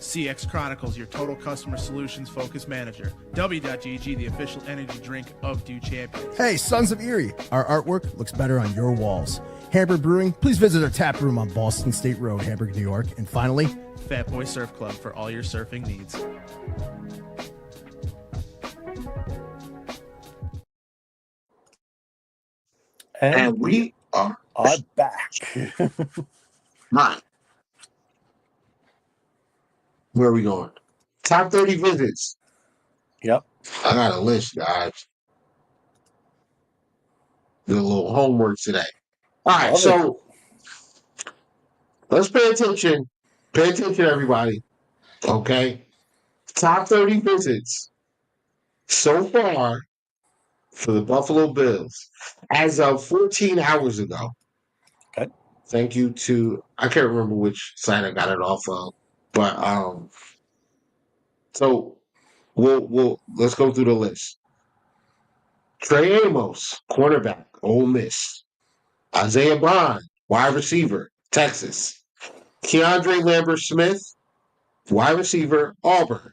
CX Chronicles, your total customer solutions focused manager. W.GG, the official energy drink of Do Champions. Hey, Sons of Erie, our artwork looks better on your walls. Hamburg Brewing, please visit our tap room on Boston State Road, Hamburg, New York. And finally, Fat Boy Surf Club for all your surfing needs. And we are back. Right. Where are we going? Top 30 visits. Yep. I got a list, guys. Did a little homework today. All right, Love so let's pay attention. Pay attention, everybody. Okay? Top 30 visits so far for the Buffalo Bills as of 14 hours ago. Okay. Thank you to, I can't remember which site I got it off of, but so we'll let's go through the list. Trey Amos, cornerback, Ole Miss. Isaiah Bond, wide receiver, Texas. Keandre Lambert-Smith, wide receiver, Auburn.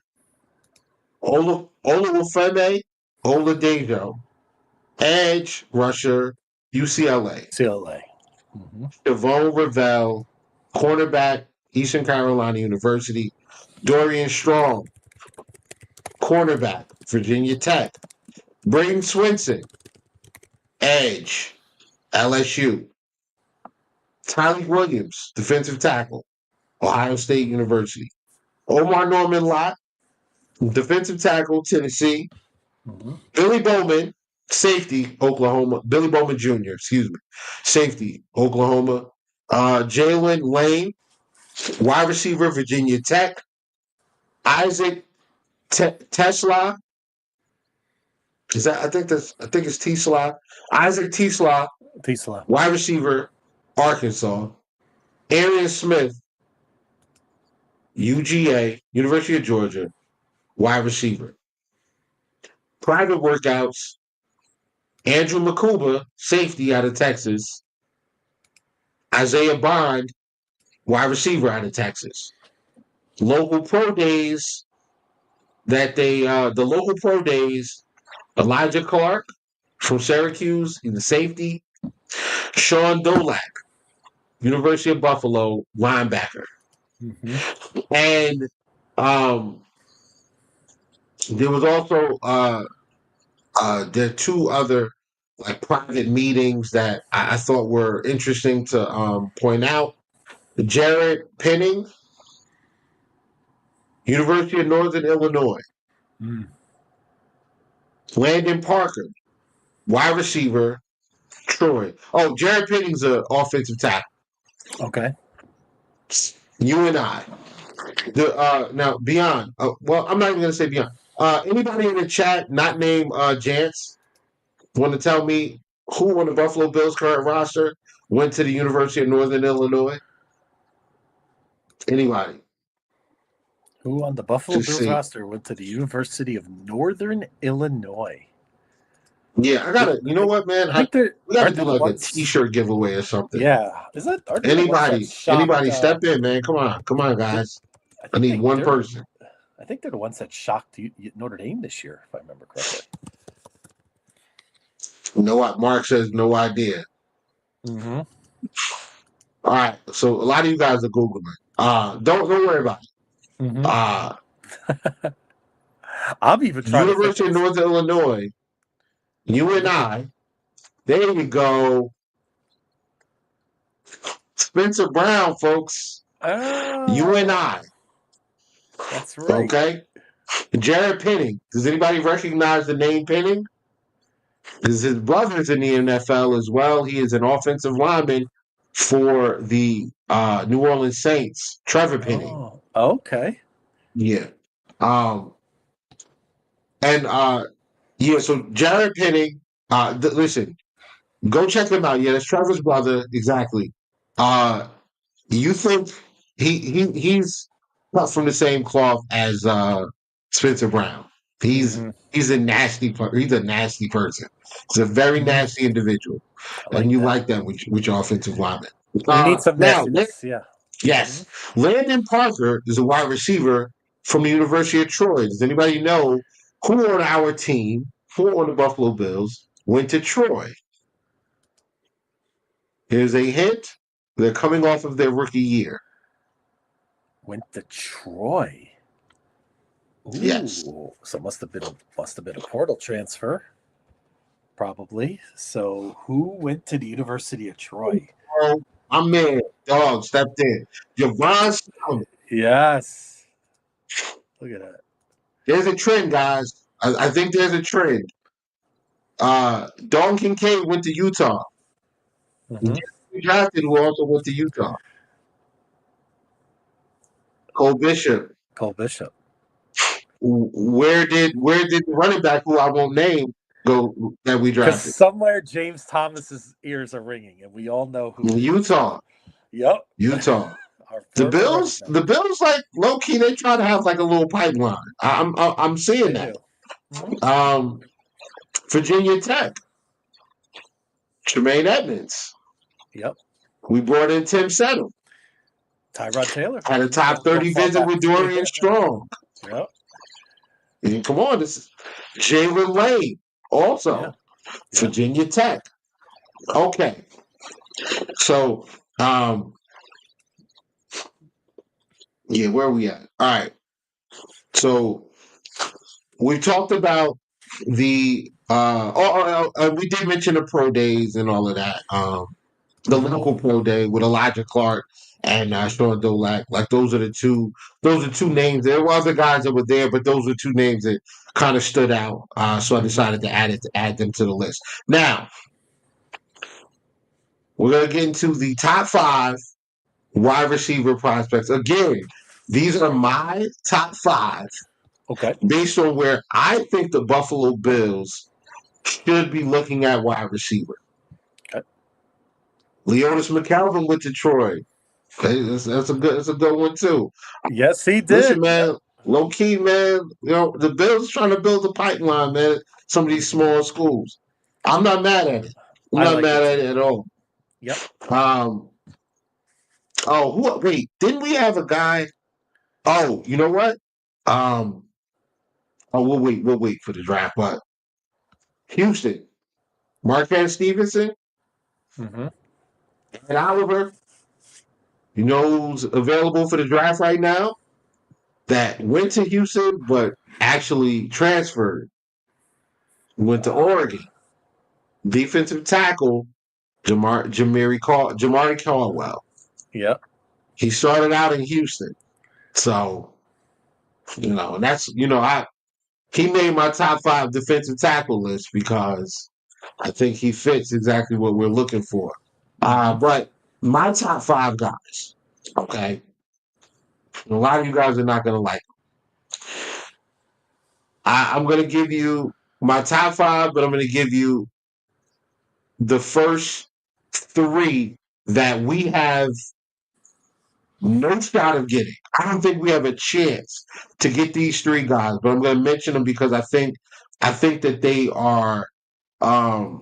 Olufemi Oladejo, edge rusher, UCLA. CLA. Mm-hmm. Devon Ravel, cornerback, Eastern Carolina University. Dorian Strong, cornerback, Virginia Tech. Braden Swinson, edge, LSU. Tyler Williams, defensive tackle, Ohio State University. Omar Norman Lott, defensive tackle, Tennessee. Mm-hmm. Billy Bowman, safety, Oklahoma. Billy Bowman Jr., safety, Oklahoma. Jalen Lane, wide receiver, Virginia Tech. Isaac Tesla. I think it's Tesla. Isaac Tesla, wide receiver, Arkansas. Arian Smith, UGA, University of Georgia, wide receiver. Private workouts, Andrew Makuba, safety out of Texas. Isaiah Bond, wide receiver out of Texas. Local pro days Elijah Clark from Syracuse, he's a safety. Sean Dolak, University of Buffalo, linebacker. Mm-hmm. And there was also there are two other like private meetings that I thought were interesting to point out. Jared Penning, University of Northern Illinois. Mm. Landon Parker, wide receiver, Troy. Oh, Jared Penning's an offensive tackle. Okay. UNI. Now beyond. Well, I'm not even going to say beyond. Anybody in the chat not named Jance want to tell me who on the Buffalo Bills current roster went to the University of Northern Illinois? Anybody? Who on the Buffalo Just Bills see. roster went to the University of Northern Illinois? Yeah, I gotta. You know what, man? I think they're We gotta aren't do they the like ones- a T-shirt giveaway or something. Yeah, is that aren't they the ones Anybody? that shocked, Anybody? Step in, man. Come on, guys. I think need one they're- person. I think they're the ones that shocked Notre Dame this year, if I remember correctly. You know what? Mark says no idea. Mm-hmm. All right, so a lot of you guys are googling. Don't worry about it. Mm-hmm. I'm even trying University to of think Northern Illinois, UNI. There you go. Spencer Brown, folks. UNI. That's right. Okay. Jared Penning. Does anybody recognize the name Penning? Because his brother's in the NFL as well. He is an offensive lineman for the New Orleans Saints. Trevor Penning. Oh, okay. Yeah. So Jared Penning, listen, go check him out. Yeah, that's Trevor's brother, exactly. You think he's not from the same cloth as Spencer Brown. He's a nasty he's a nasty person. He's a very nasty individual. And you like that with your offensive lineman. We need some now, nastiness, yeah. Yes. Landon Parker is a wide receiver from the University of Troy. Does anybody know who on our team, who on the Buffalo Bills, went to Troy? Here's a hint. They're coming off of their rookie year. Went to Troy. Ooh, Yes. So must have been a portal transfer. Probably. So who went to the University of Troy? Oh, my man, dog, stepped in. Javon Solomon. Yes. Look at that. There's a trend, guys. I think there's a trend. Dalton Kincaid went to Utah. Mhm. He drafted who also went to Utah. Cole Bishop. Cole Bishop. Where did the running back who I won't name go that we Because drafted? somewhere James Thomas's ears are ringing, and we all know who. Utah. Yep. Utah. Our The former Bills, like low key, they try to have like a little pipeline. I'm seeing running back. that. They do. Virginia Tech. Tremaine Edmonds. Yep. We brought in Tim Settle. Tyrod Taylor. Had a top 30 visit with Dorian Strong. Yep. And come on, this is Jalen Lane, also Yeah. Virginia Tech. Okay, so yeah, where are we at? All right, so we talked about the we did mention the pro days and all of that. The local pro day with Elijah Clark and Sean Dolak, like those are two names. There were other guys that were there, but those were two names that kind of stood out. So I decided to add them to the list. Now we're gonna get into the top 5 wide receiver prospects. Again, these are my top 5 Okay. based on where I think the Buffalo Bills should be looking at wide receiver. Okay. Leonis McKelvin went to Troy. Okay, that's a good one too. Yes, he did. Listen, man, low key, man. You know the Bills trying to build a pipeline, man. Some of these small schools. I'm not mad at it. I'm not mad at it at all. Yep. Oh, wait, didn't we have a guy? Oh, you know what? We'll wait for the draft, but Houston, Marquez Stevenson, Mm-hmm. and Oliver, you know who's available for the draft right now? That went to Houston, but actually transferred. Went to Oregon. Defensive tackle, Jamari Caldwell. Yep. He started out in Houston. So, and that's, he made my top 5 defensive tackle list because I think he fits exactly what we're looking for. But my top 5 guys, okay, a lot of you guys are not going to like them. I'm going to give you my top 5, but I'm going to give you the first 3 that we have no shot of getting. I don't think we have a chance to get these 3 guys, but I'm going to mention them because I think that they are I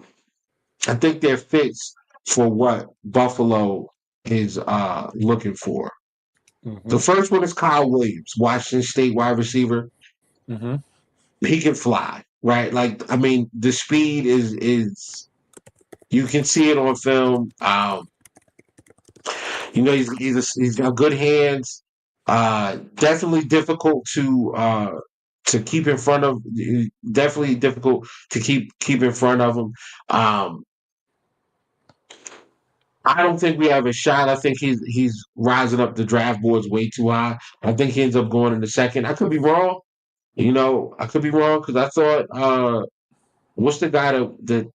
think they're fits for what Buffalo is looking for. Mm-hmm. The first one is Kyle Williams, Washington State wide receiver. Mm-hmm. He can fly, right? Like, I mean, the speed is you can see it on film. He's got good hands. Definitely difficult to keep in front of. Definitely difficult to keep in front of him. I don't think we have a shot. I think he's rising up the draft boards way too high. I think he ends up going in the second. I could be wrong. I could be wrong because I thought what's the guy that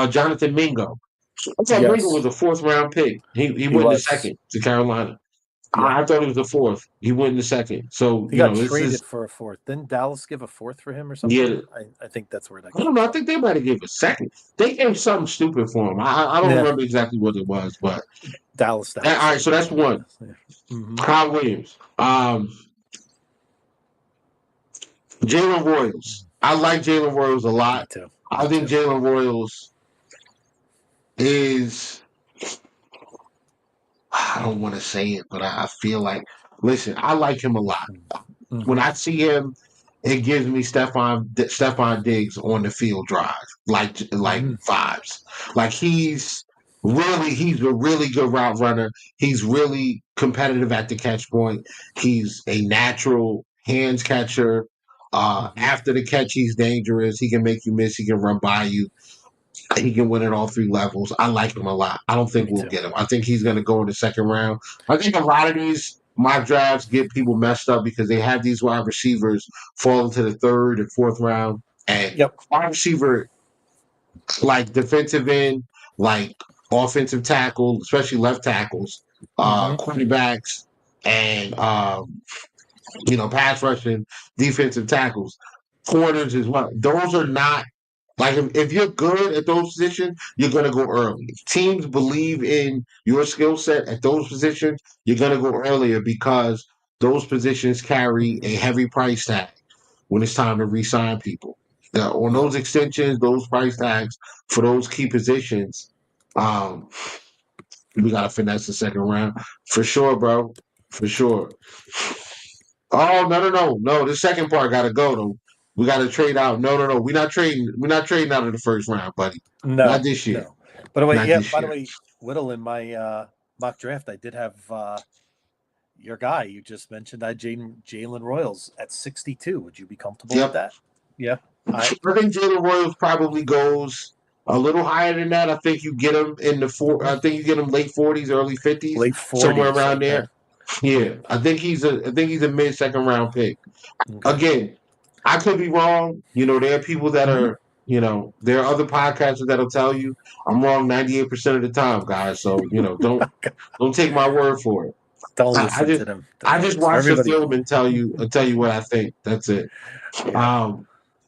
Jonathan Mingo. I thought Mingo was a 4th round pick. He went in the second to Carolina. Yeah. I thought he was the 4th. He went in the second. So he got traded for a 4th. Didn't Dallas give a 4th for him or something? Yeah, I think that's where that. I don't know. I think they might have given a second. They gave something stupid for him. I don't remember exactly what it was, but Dallas. All right, so that's one. Yeah. Mm-hmm. Kyle Williams, Jalen Royals. I like Jalen Royals a lot. Me too. I think Jalen Royals is. I don't want to say it, but I feel like, listen, I like him a lot. Mhm. When I see him, it gives me Stephon Diggs on the field drive, like vibes. Like he's a really good route runner. He's really competitive at the catch point. He's a natural hands catcher. After the catch, he's dangerous. He can make you miss. He can run by you. He can win at all three levels. I like him a lot. I don't think Me we'll too. get him. I think he's going to go in the second round. I think a lot of these mock drafts get people messed up because they have these wide receivers fall into the third and fourth round. And Yep. wide receiver, like defensive end, like offensive tackle, especially left tackles, quarterbacks, and pass rushing defensive tackles, corners as well. Those are not like if you're good at those positions, you're gonna go early. If teams believe in your skill set at those positions, you're gonna go earlier because those positions carry a heavy price tag when it's time to re-sign people. On those extensions, those price tags for those key positions, we gotta finesse the second round for sure, bro. For sure. Oh no! The second part gotta go though. We gotta trade out. No. We're not trading. We're not trading out of the first round, buddy. No, Not this year. no. By the way, Not this By the year. way, Whittle, in my mock draft, I did have your guy you just mentioned. I had Jalen Royals at 62. Would you be comfortable Yep. with that? Yeah. I think Jalen Royals probably goes a little higher than that. I think you get him in the I think you get him late 40s, early 50s, Late 40s, somewhere around okay. there. Yeah, I think he's a mid second round pick. Okay. Again, I could be wrong. There are people that are. There are other podcasters that'll tell you I'm wrong 98% of the time, guys. So don't take my word for it. Don't listen to them. I just watch the film and tell you what I think. That's it. Yeah.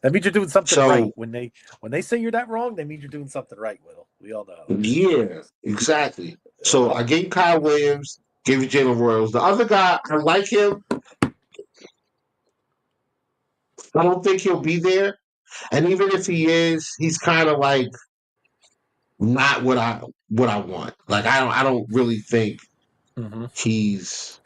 That means you're doing something right. When they say you're that wrong, they mean you're doing something right, Will. We all know. Yeah, exactly. So I gave Kyle Williams, gave you Jalen Royals. The other guy, I like him. I don't think he'll be there. And even if he is, he's kind of like not what I want. Like I don't really think he's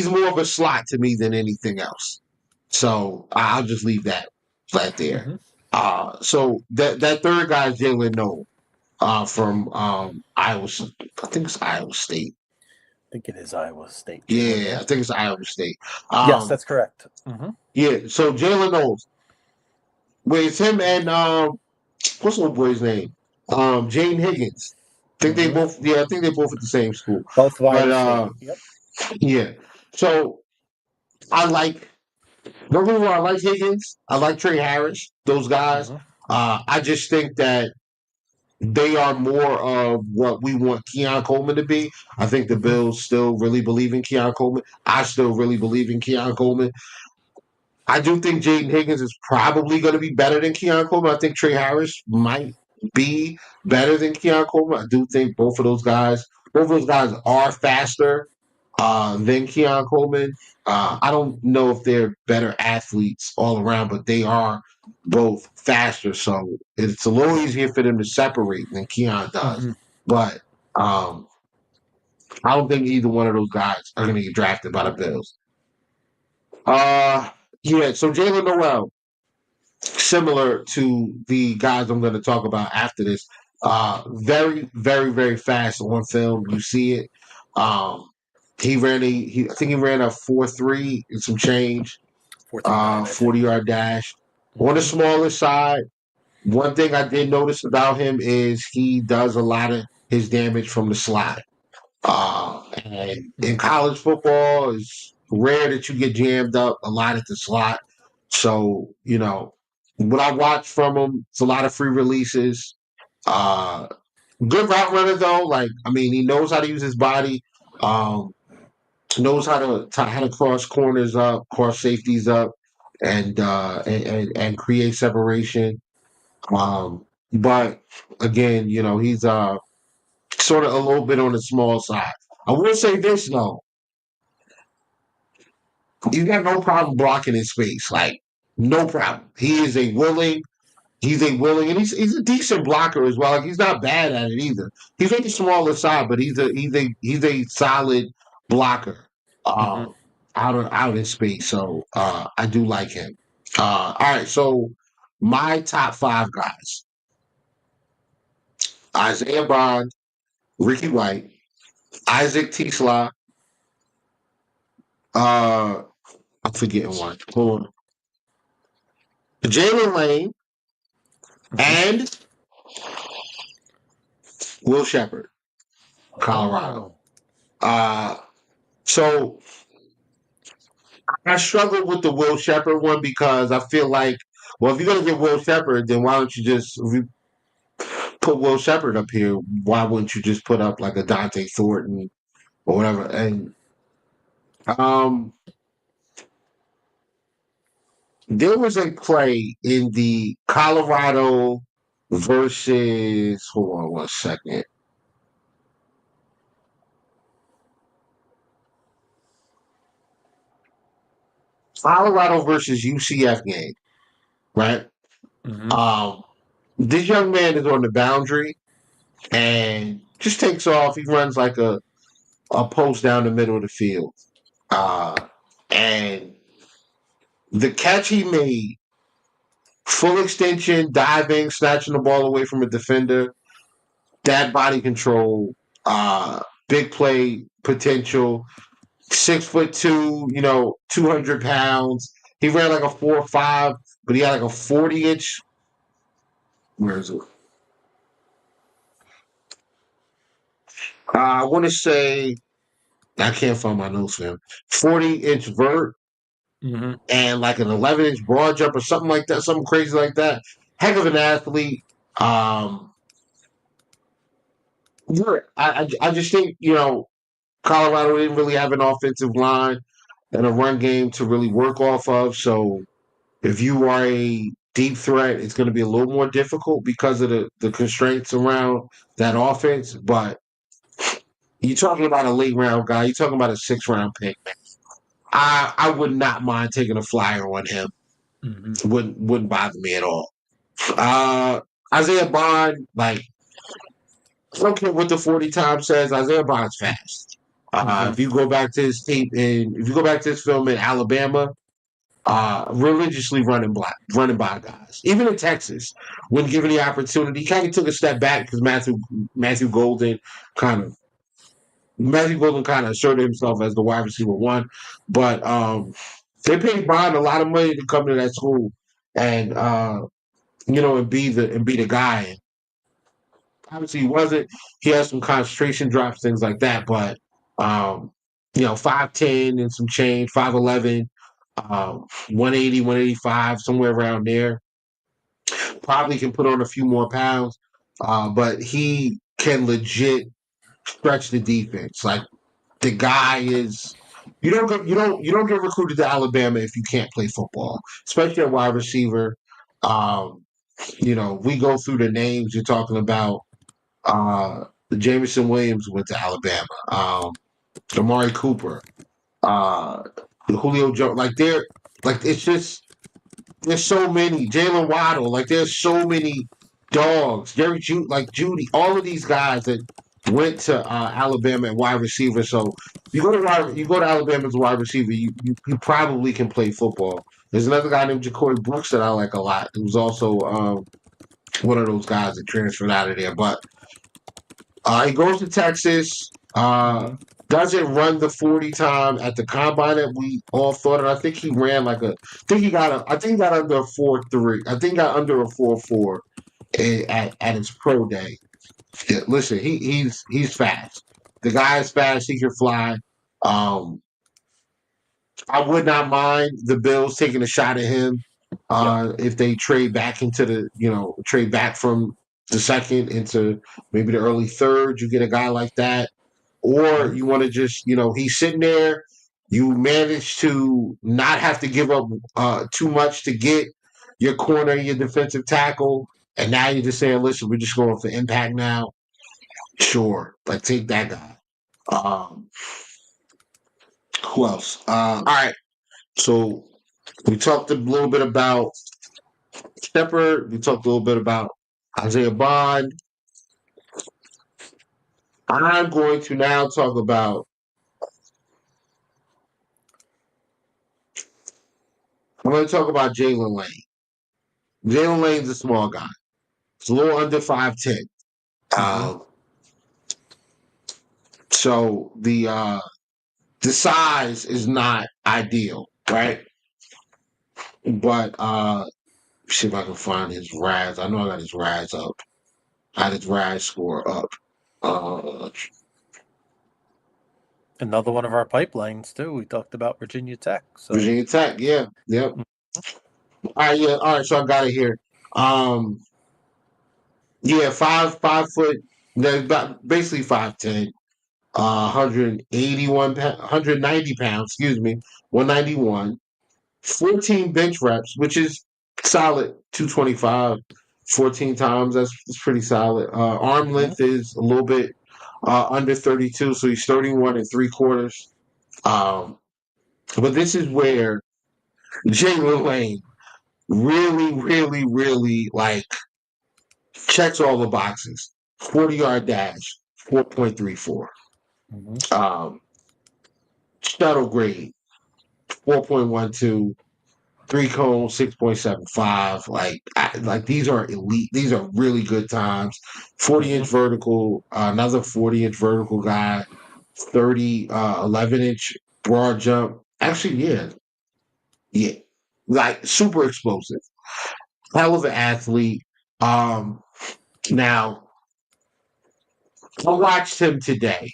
more of a slot to me than anything else. So I'll just leave that right there. So that third guy is Jalen Noel from Iowa. I think it's Iowa State. I think it is Iowa State. Yeah, I think it's Iowa State. Yes, that's correct. Yeah, so Jalen Noel. Wait, it's him and what's the boy's name? Jane Higgins. I think they both. Yeah, I think they both at the same school. Both Iowa State. Yep. Yeah. So I like. Don't get me wrong, I like Higgins. I like Trey Harris. Those guys. I just think that they are more of what we want Keon Coleman to be. I think the Bills still really believe in Keon Coleman. I still really believe in Keon Coleman. I do think Jaden Higgins is probably going to be better than Keon Coleman. I think Trey Harris might be better than Keon Coleman. I do think both of those guys are faster than Keon Coleman. I don't know if they're better athletes all around, but they are both faster. So it's a little easier for them to separate than Keon does. But I don't think either one of those guys are going to get drafted by the Bills. Yeah, so Jalen Noel, similar to the guys I'm going to talk about after this, very, very, very fast on film. You see it. I think he ran a 4.3 and some change, 40-yard dash. On the smaller side, one thing I did notice about him is he does a lot of his damage from the slide. And in college football, it's rare that you get jammed up a lot at the slot. So, what I watch from him, it's a lot of free releases. Good route runner though. He knows how to use his body. Knows how to cross corners up, cross safeties up, and create separation. But again, he's sort of a little bit on the small side. I will say this though. He's got no problem blocking in space. No problem. He is a willing He's a willing, and he's a decent blocker as well. Like, he's not bad at it either. He's on the smaller side, but he's a solid blocker out in space. So I do like him. All right, so my top 5 guys: Isaiah Bond, Ricky White, Isaac Tisla. I'm forgetting one. Hold on. Jalen Lane and Will Shepard, Colorado. So I struggled with the Will Shepard one because I feel like, well, if you're gonna get Will Shepard, then why don't you just, if you put Will Shepard up here, why wouldn't you just put up like a Dante Thornton or whatever? And there was a play in the Colorado versus, hold on 1 second. Colorado versus UCF game, right? This young man is on the boundary and just takes off. He runs like a post down the middle of the field. And the catch he made, full extension, diving, snatching the ball away from a defender, that body control, big play potential, 6'2", 200 pounds. He ran like a 4.5, but he had like a 40-inch. Where is it? I want to say, I can't find my notes for him. 40-inch vert and like an 11-inch broad jump or something like that, something crazy like that. Heck of an athlete. I just think, Colorado didn't really have an offensive line and a run game to really work off of. So if you are a deep threat, it's going to be a little more difficult because of the constraints around that offense. But you're talking about a late round guy. You're talking about a 6th-round pick, man. I would not mind taking a flyer on him. Wouldn't bother me at all. Isaiah Bond, like, I don't care what the 40 time says. Isaiah Bond's fast. If you go back to his tape if you go back to his film in Alabama, religiously running by guys. Even in Texas, when given the opportunity, he kind of took a step back because Matthew Golden kind of asserted himself as the wide receiver 1. But they paid Bond a lot of money to come to that school and and be the guy. Obviously he wasn't. He had some concentration drops, things like that, but 5'10" and some change, 5'11", 180, 185, somewhere around there. Probably can put on a few more pounds, but he can legit stretch the defense. Like, the guy is. You don't get recruited to Alabama if you can't play football, especially at wide receiver. We go through the names you're talking about. Jameson Williams went to Alabama. Amari Cooper, Julio Jones. It's just, there's so many. Jalen Waddle. Like, there's so many dogs. Jerry Judy. All of these guys that went to Alabama at wide receiver. So you go to Alabama as a wide receiver, you probably can play football. There's another guy named Ja'Cory Brooks that I like a lot. Who's also one of those guys that transferred out of there. But he goes to Texas. Doesn't run the 40 time at the combine that we all thought. And I think he ran I think he got under a 4.3. I think he got under a 4.4 at his pro day. Yeah, listen, he's fast. The guy is fast. He can fly. I would not mind the Bills taking a shot at him if they trade back from the 2nd into maybe the early 3rd. You get a guy like that. Or you want to just, he's sitting there. You manage to not have to give up too much to get your corner, your defensive tackle. And now you're just saying, listen, we're just going for impact now. Sure. Take that guy. Who else? All right. So we talked a little bit about Shepard, we talked a little bit about Isaiah Bond. I'm going to now talk about Jalen Lane. Jalen Lane's a small guy. It's a little under 5'10". So the size is not ideal, right? But see if I can find his RAS. I know I got his RAS up. I had his RAS score up. Another one of our pipelines too. We talked about Virginia Tech. So Virginia Tech, yeah, yep. All right. So I got it here. Yeah, 5 foot. Basically 5'10". 190 pounds. Excuse me, 191. 14 bench reps, which is solid. 225. 14 times. That's pretty solid. Arm length is a little bit under 32, so he's 31 3/4. But this is where Jalen Lane really like checks all the boxes. 40-yard dash, 4.34. Shuttle grade, 4.12. 3 cone, 6.75. Like these are elite. These are really good times. 40-inch vertical, another 40-inch vertical guy, 11-inch broad jump. Actually, yeah, like super explosive. Hell of an athlete. Now I watched him today,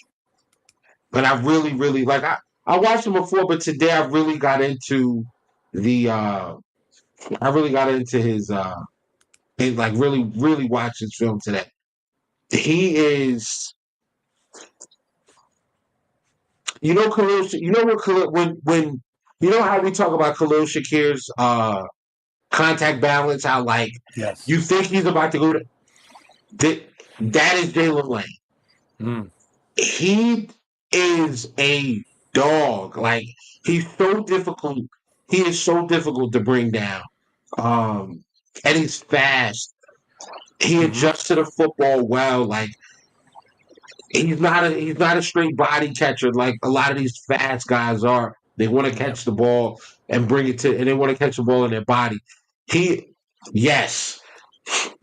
but I really like. I watched him before, but today I really got into the. I really got into his and like really watched his film today. He is, Khalil. You know what Khalil when you know how we talk about Khalil Shakir's contact balance. How like yes, you think he's about to go to that is Jalen Lane. He is a dog. Like he's so difficult. He is so difficult to bring down. And he's fast. He adjusts to the football well. Like he's not a straight body catcher like a lot of these fast guys are. They want to catch the ball and and they want to catch the ball in their body. He's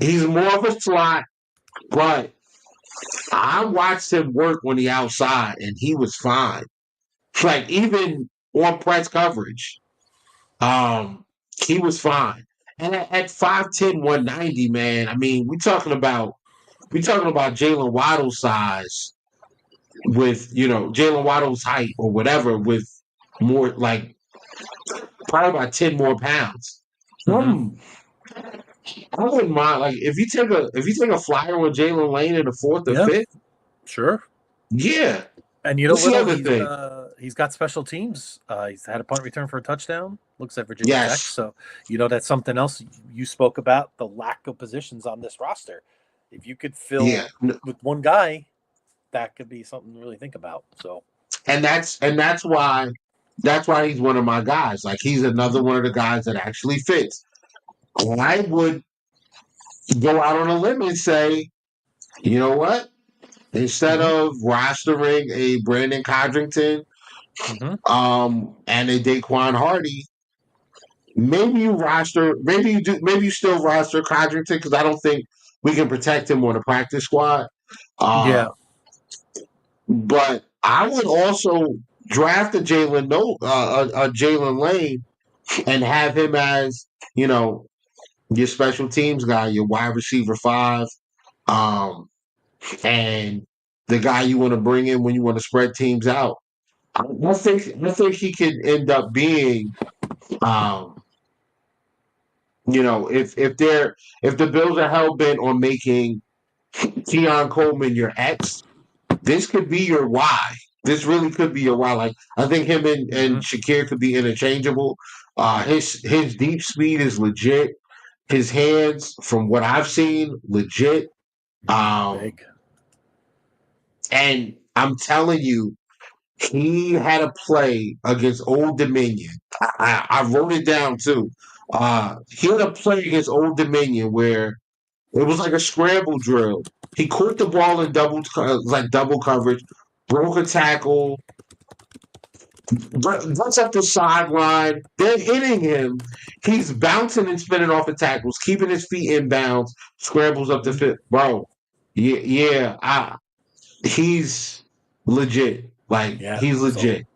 more of a slot, but I watched him work on the outside and he was fine. Like even on press coverage, he was fine. And at 5'10", 190, man, I mean, we talking about Jalen Waddle size with, Jalen Waddle's height or whatever with more like probably about 10 more pounds. I wouldn't mind like if you take a flyer with Jalen Lane in the 4th or 5th. Sure. Yeah. And What's the other thing? He's got special teams. He's had a punt return for a touchdown. Looks at Virginia Tech. So, that's something else you spoke about, the lack of positions on this roster. If you could fill with one guy, that could be something to really think about. So, and that's why he's one of my guys. Like he's another one of the guys that actually fits. I would go out on a limb and say, you know what? Instead of rostering a Brandon Codrington and a Daquan Hardy, maybe you still roster Codrington because I don't think we can protect him on the practice squad. But I would also draft a Jalen Lane and have him as, your special teams guy, your wide receiver 5, and the guy you want to bring in when you want to spread teams out. I think he could end up being, if the Bills are hell bent on making Keon Coleman your X, this could be your Y. This really could be your Y. Like I think him and Shakir could be interchangeable. His deep speed is legit. His hands, from what I've seen, legit. big. And I'm telling you, he had a play against Old Dominion. I wrote it down too. He had a play against Old Dominion where it was like a scramble drill. He caught the ball in double coverage, broke a tackle, runs up the sideline. They're hitting him. He's bouncing and spinning off the tackles, keeping his feet in bounds, scrambles up the field. Bro, he's legit. Like, Yeah, he's so- legit.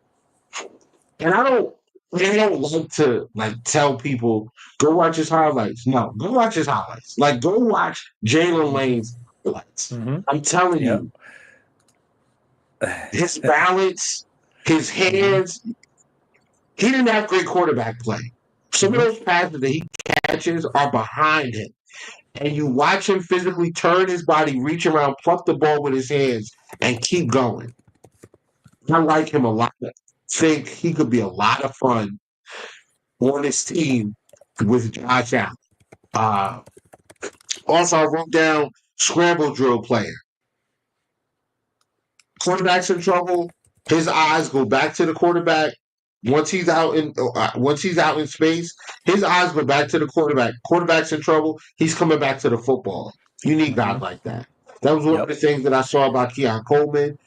And I don't like to tell people go watch his highlights. No, go watch his highlights. Like, go watch Jalen Lane's highlights. I'm telling you, his balance, his hands. He didn't have great quarterback play. Some of those passes that he catches are behind him, and you watch him physically turn his body, reach around, pluck the ball with his hands, and keep going. I like him a lot. I think he could be a lot of fun on this team with Josh Allen. Also, I wrote down scramble drill player. Quarterback's in trouble. His eyes go back to the quarterback. Once he's out in space, his eyes go back to the quarterback. Quarterback's in trouble. He's coming back to the football. You need guys like that. That was one of the things that I saw about Keon Coleman.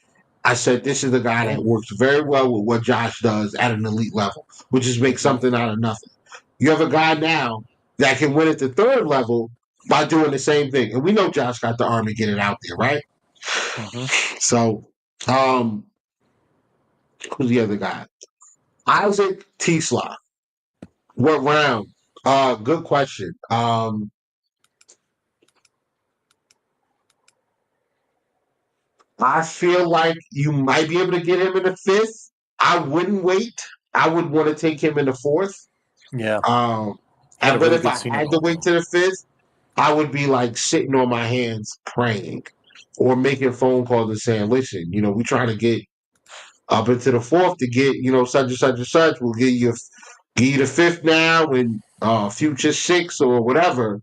I said this is a guy that works very well with what Josh does at an elite level, which is make something out of nothing. You have a guy now that can win at the third level by doing the same thing. And we know Josh got the arm to get it out there, right? So, who's the other guy? Isaac T-Slot. What round? Good question. I feel like you might be able to get him in the 5th. I wouldn't wait. I would want to take him in the 4th. Yeah. But if I had to wait to the 5th, I would be like sitting on my hands praying or making phone calls and saying, listen, we're trying to get up into the 4th to get, such and such and such. We'll give you the 5th now and future 6 or whatever.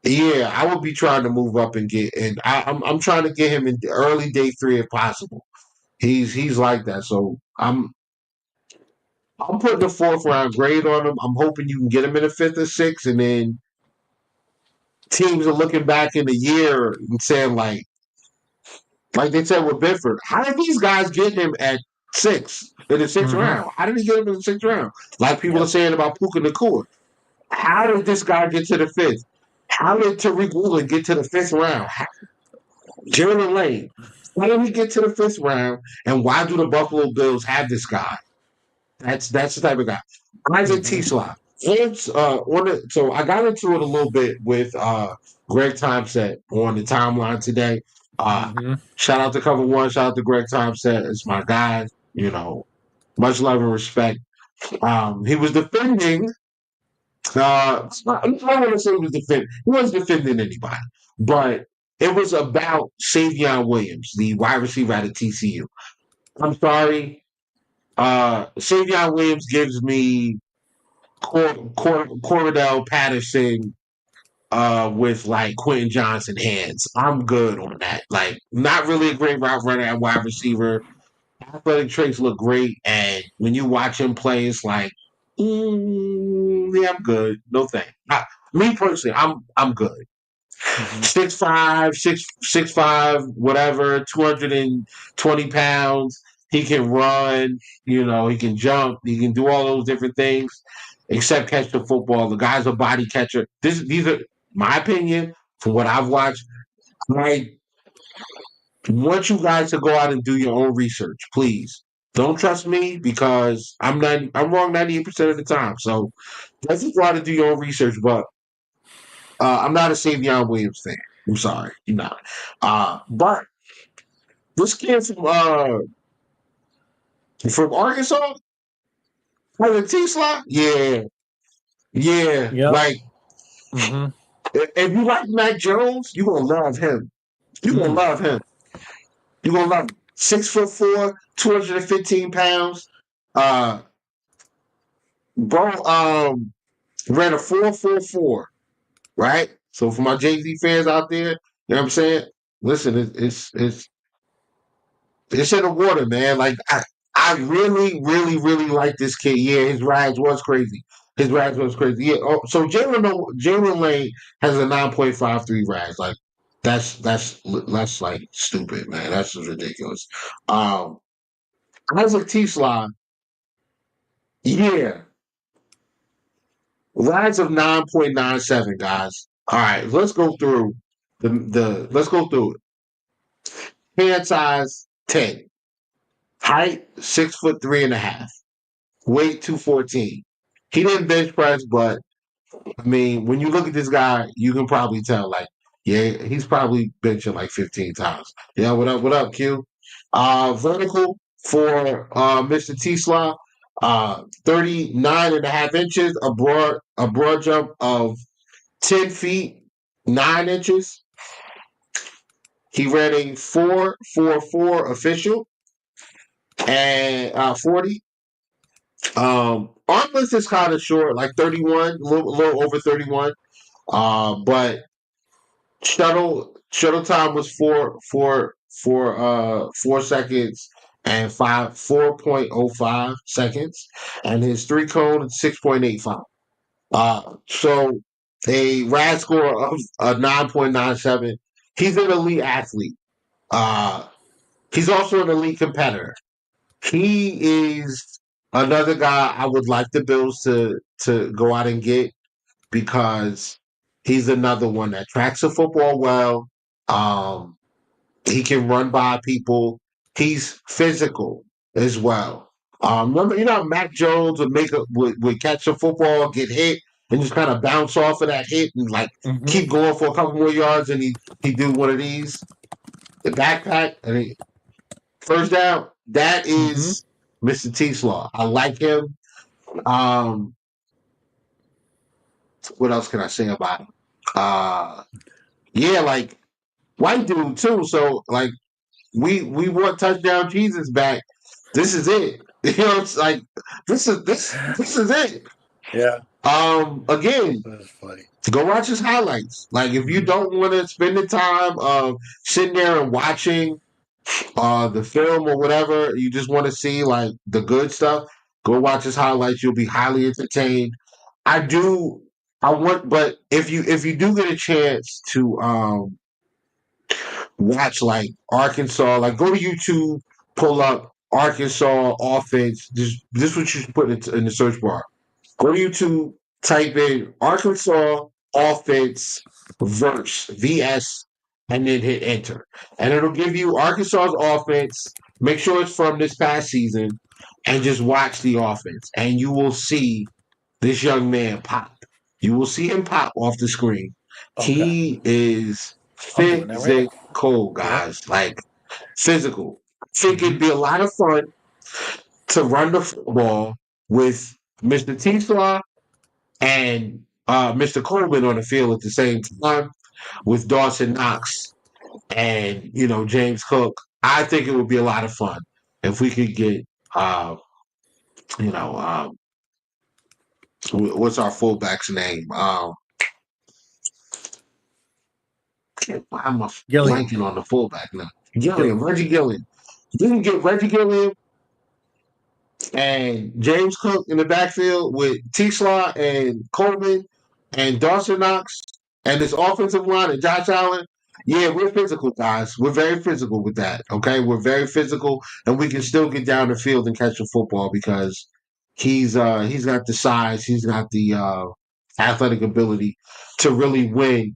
Yeah, I would be trying to move up and get, and I'm trying to get him in the early day 3 if possible. He's like that, so I'm putting a 4th round grade on him. I'm hoping you can get him in the 5th or 6th, and then teams are looking back in a year and saying like they said with Benford, how did these guys get him at 6 in the 6th round? How did he get him in the 6th round? Like people are saying about Puka Nacua. How did this guy get to the 5th? How did Tariq Woolen get to the 5th round? Jalen Lane. How did he get to the 5th round? And why do the Buffalo Bills have this guy? That's the type of guy. Isaac T-Slot. So I got into it a little bit with Greg Thompson on the timeline today. Shout out to Cover One. Shout out to Greg Thompson. It's my guy. Much love and respect. He was defending. I don't want to say he was defending. He wasn't defending anybody, but it was about Savion Williams, the wide receiver out of TCU. I'm sorry. Savion Williams gives me Cordell Patterson with like Quentin Johnson hands. I'm good on that. Like, not really a great route runner at wide receiver. Athletic traits look great, and when you watch him play, it's like, yeah, I'm good. No thanks. Me personally, I'm good. 6'5", 6'5", whatever, 220 pounds. He can run, he can jump, he can do all those different things, except catch the football. The guy's a body catcher. These are my opinion from what I've watched. I want you guys to go out and do your own research, please. Don't trust me because I'm wrong 98% of the time. So let's go out and do your own research. But I'm not a Savion Williams fan. I'm sorry, you're not. But this kid from Arkansas, the T-Slot, yeah. Like, if you like Mac Jones, you're gonna love him. You're gonna love him. You're gonna love him. 6'4", 215 pounds. Bro, ran a 4.44, right? So for my Jay-Z fans out there, you know what I'm saying? Listen, it's in the water, man. Like, I really, really, really like this kid. Yeah, his rides was crazy. His RAS was crazy. Yeah. Oh, so Jalen Lane has a 9.53 RAS. Like that's like stupid, man. That's just ridiculous. Isaac T-Slaw, yeah, RAS of 9.97, guys. All right, let's go through the let's go through it. Hand size 10, height 6'3.5", weight 214. He didn't bench press, but I mean, when you look at this guy, you can probably tell, like, yeah, he's probably benching like 15 times. Yeah, what up, Q? Vertical for Mr. T-Slaw, 39.5 inches, a broad jump of 10 feet, 9 inches. He ran a 4.44 official and 40. Arm length is kind of short, like 31, a little over 31. But shuttle time was 4 seconds and 4.05 seconds, and his 3 cone 6.85. So a RAS score of 9.97. He's an elite athlete. He's also an elite competitor. He is another guy I would like the Bills to go out and get, because he's another one that tracks the football well. He can run by people. He's physical as well. Remember, Mac Jones would catch the football, get hit, and just kind of bounce off of that hit and keep going for a couple more yards, and he do one of these, the backpack, and first down. That is Mr. T-Slaw. I like him. What else can I say about him? Yeah, like, white dude too. So like, we want touchdown Jesus back. This is it. It's like this is it. Yeah. Again, That's funny. go watch his highlights. Like, if you don't want to spend the time of sitting there and watching the film or whatever, you just want to see like the good stuff, go watch his highlights. You'll be highly entertained. But if you do get a chance to watch like Arkansas, like, go to YouTube, pull up Arkansas offense. This is what you should put in the search bar. Go to YouTube, type in Arkansas offense VS, and then hit enter. And it'll give you Arkansas's offense. Make sure it's from this past season, and just watch the offense. And you will see this young man pop. You will see him pop off the screen. Okay. He is physical, guys. Like, physical. I think it'd be a lot of fun to run the football with Mr. T-Slaw and Mr. Coleman on the field at the same time, with Dawson Knox and James Cook. I think it would be a lot of fun if we could get what's our fullback's name? I'm blanking on the fullback now. Reggie Gilliam. You can get Reggie Gilliam and James Cook in the backfield with T-Slaw and Coleman and Dawson Knox and this offensive line and Josh Allen. Yeah, we're physical, guys. We're very physical with that. Okay, we're very physical, and we can still get down the field and catch the football, because he's got the size, he's got the athletic ability to really win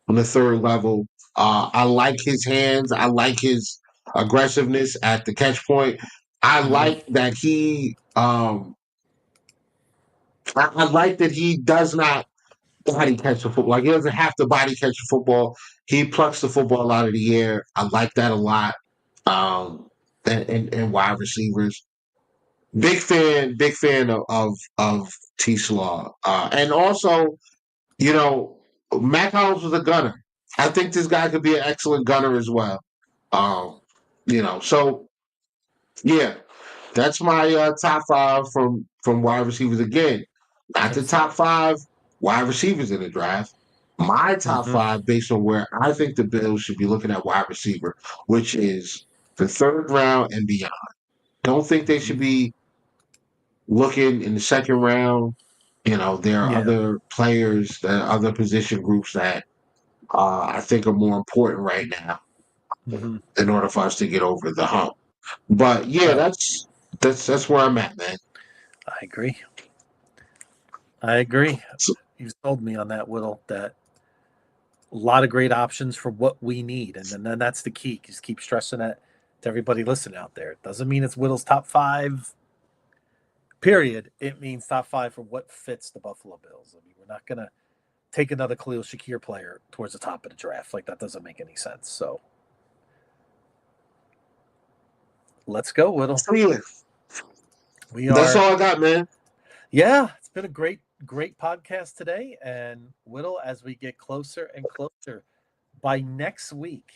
on the third level. I like his hands. I like his aggressiveness at the catch point. I like that he I like that he does not body catch the football. Like, he doesn't have to body catch the football. He plucks the football out of the air. I like that a lot. And wide receivers. Big fan of T-Slaw. And also, Mac Hollins was a gunner. I think this guy could be an excellent gunner as well. So yeah, that's my top 5 from wide receivers. Again, not the top 5 wide receivers in the draft. My top 5, based on where I think the Bills should be looking at wide receiver, which is the 3rd round and beyond. Don't think they should be looking in the 2nd round. There are Yeah. other players, other position groups that I think are more important right now Mhm. in order for us to get over the hump. But yeah, Right. that's where I'm at, man. I agree. I agree. So, You sold me on that, Whittle. That a lot of great options for what we need, and then that's the key. Just keep stressing that to everybody listening out there. It doesn't mean it's Whittle's top 5. Period. It means top 5 for what fits the Buffalo Bills. I mean, we're not gonna take another Khalil Shakir player towards the top of the draft. Like, that doesn't make any sense. So let's go, Whittle. so yeah, We that's are. all I got, man. Yeah, it's been a great podcast today. And Whittle, as we get closer and closer, by next week,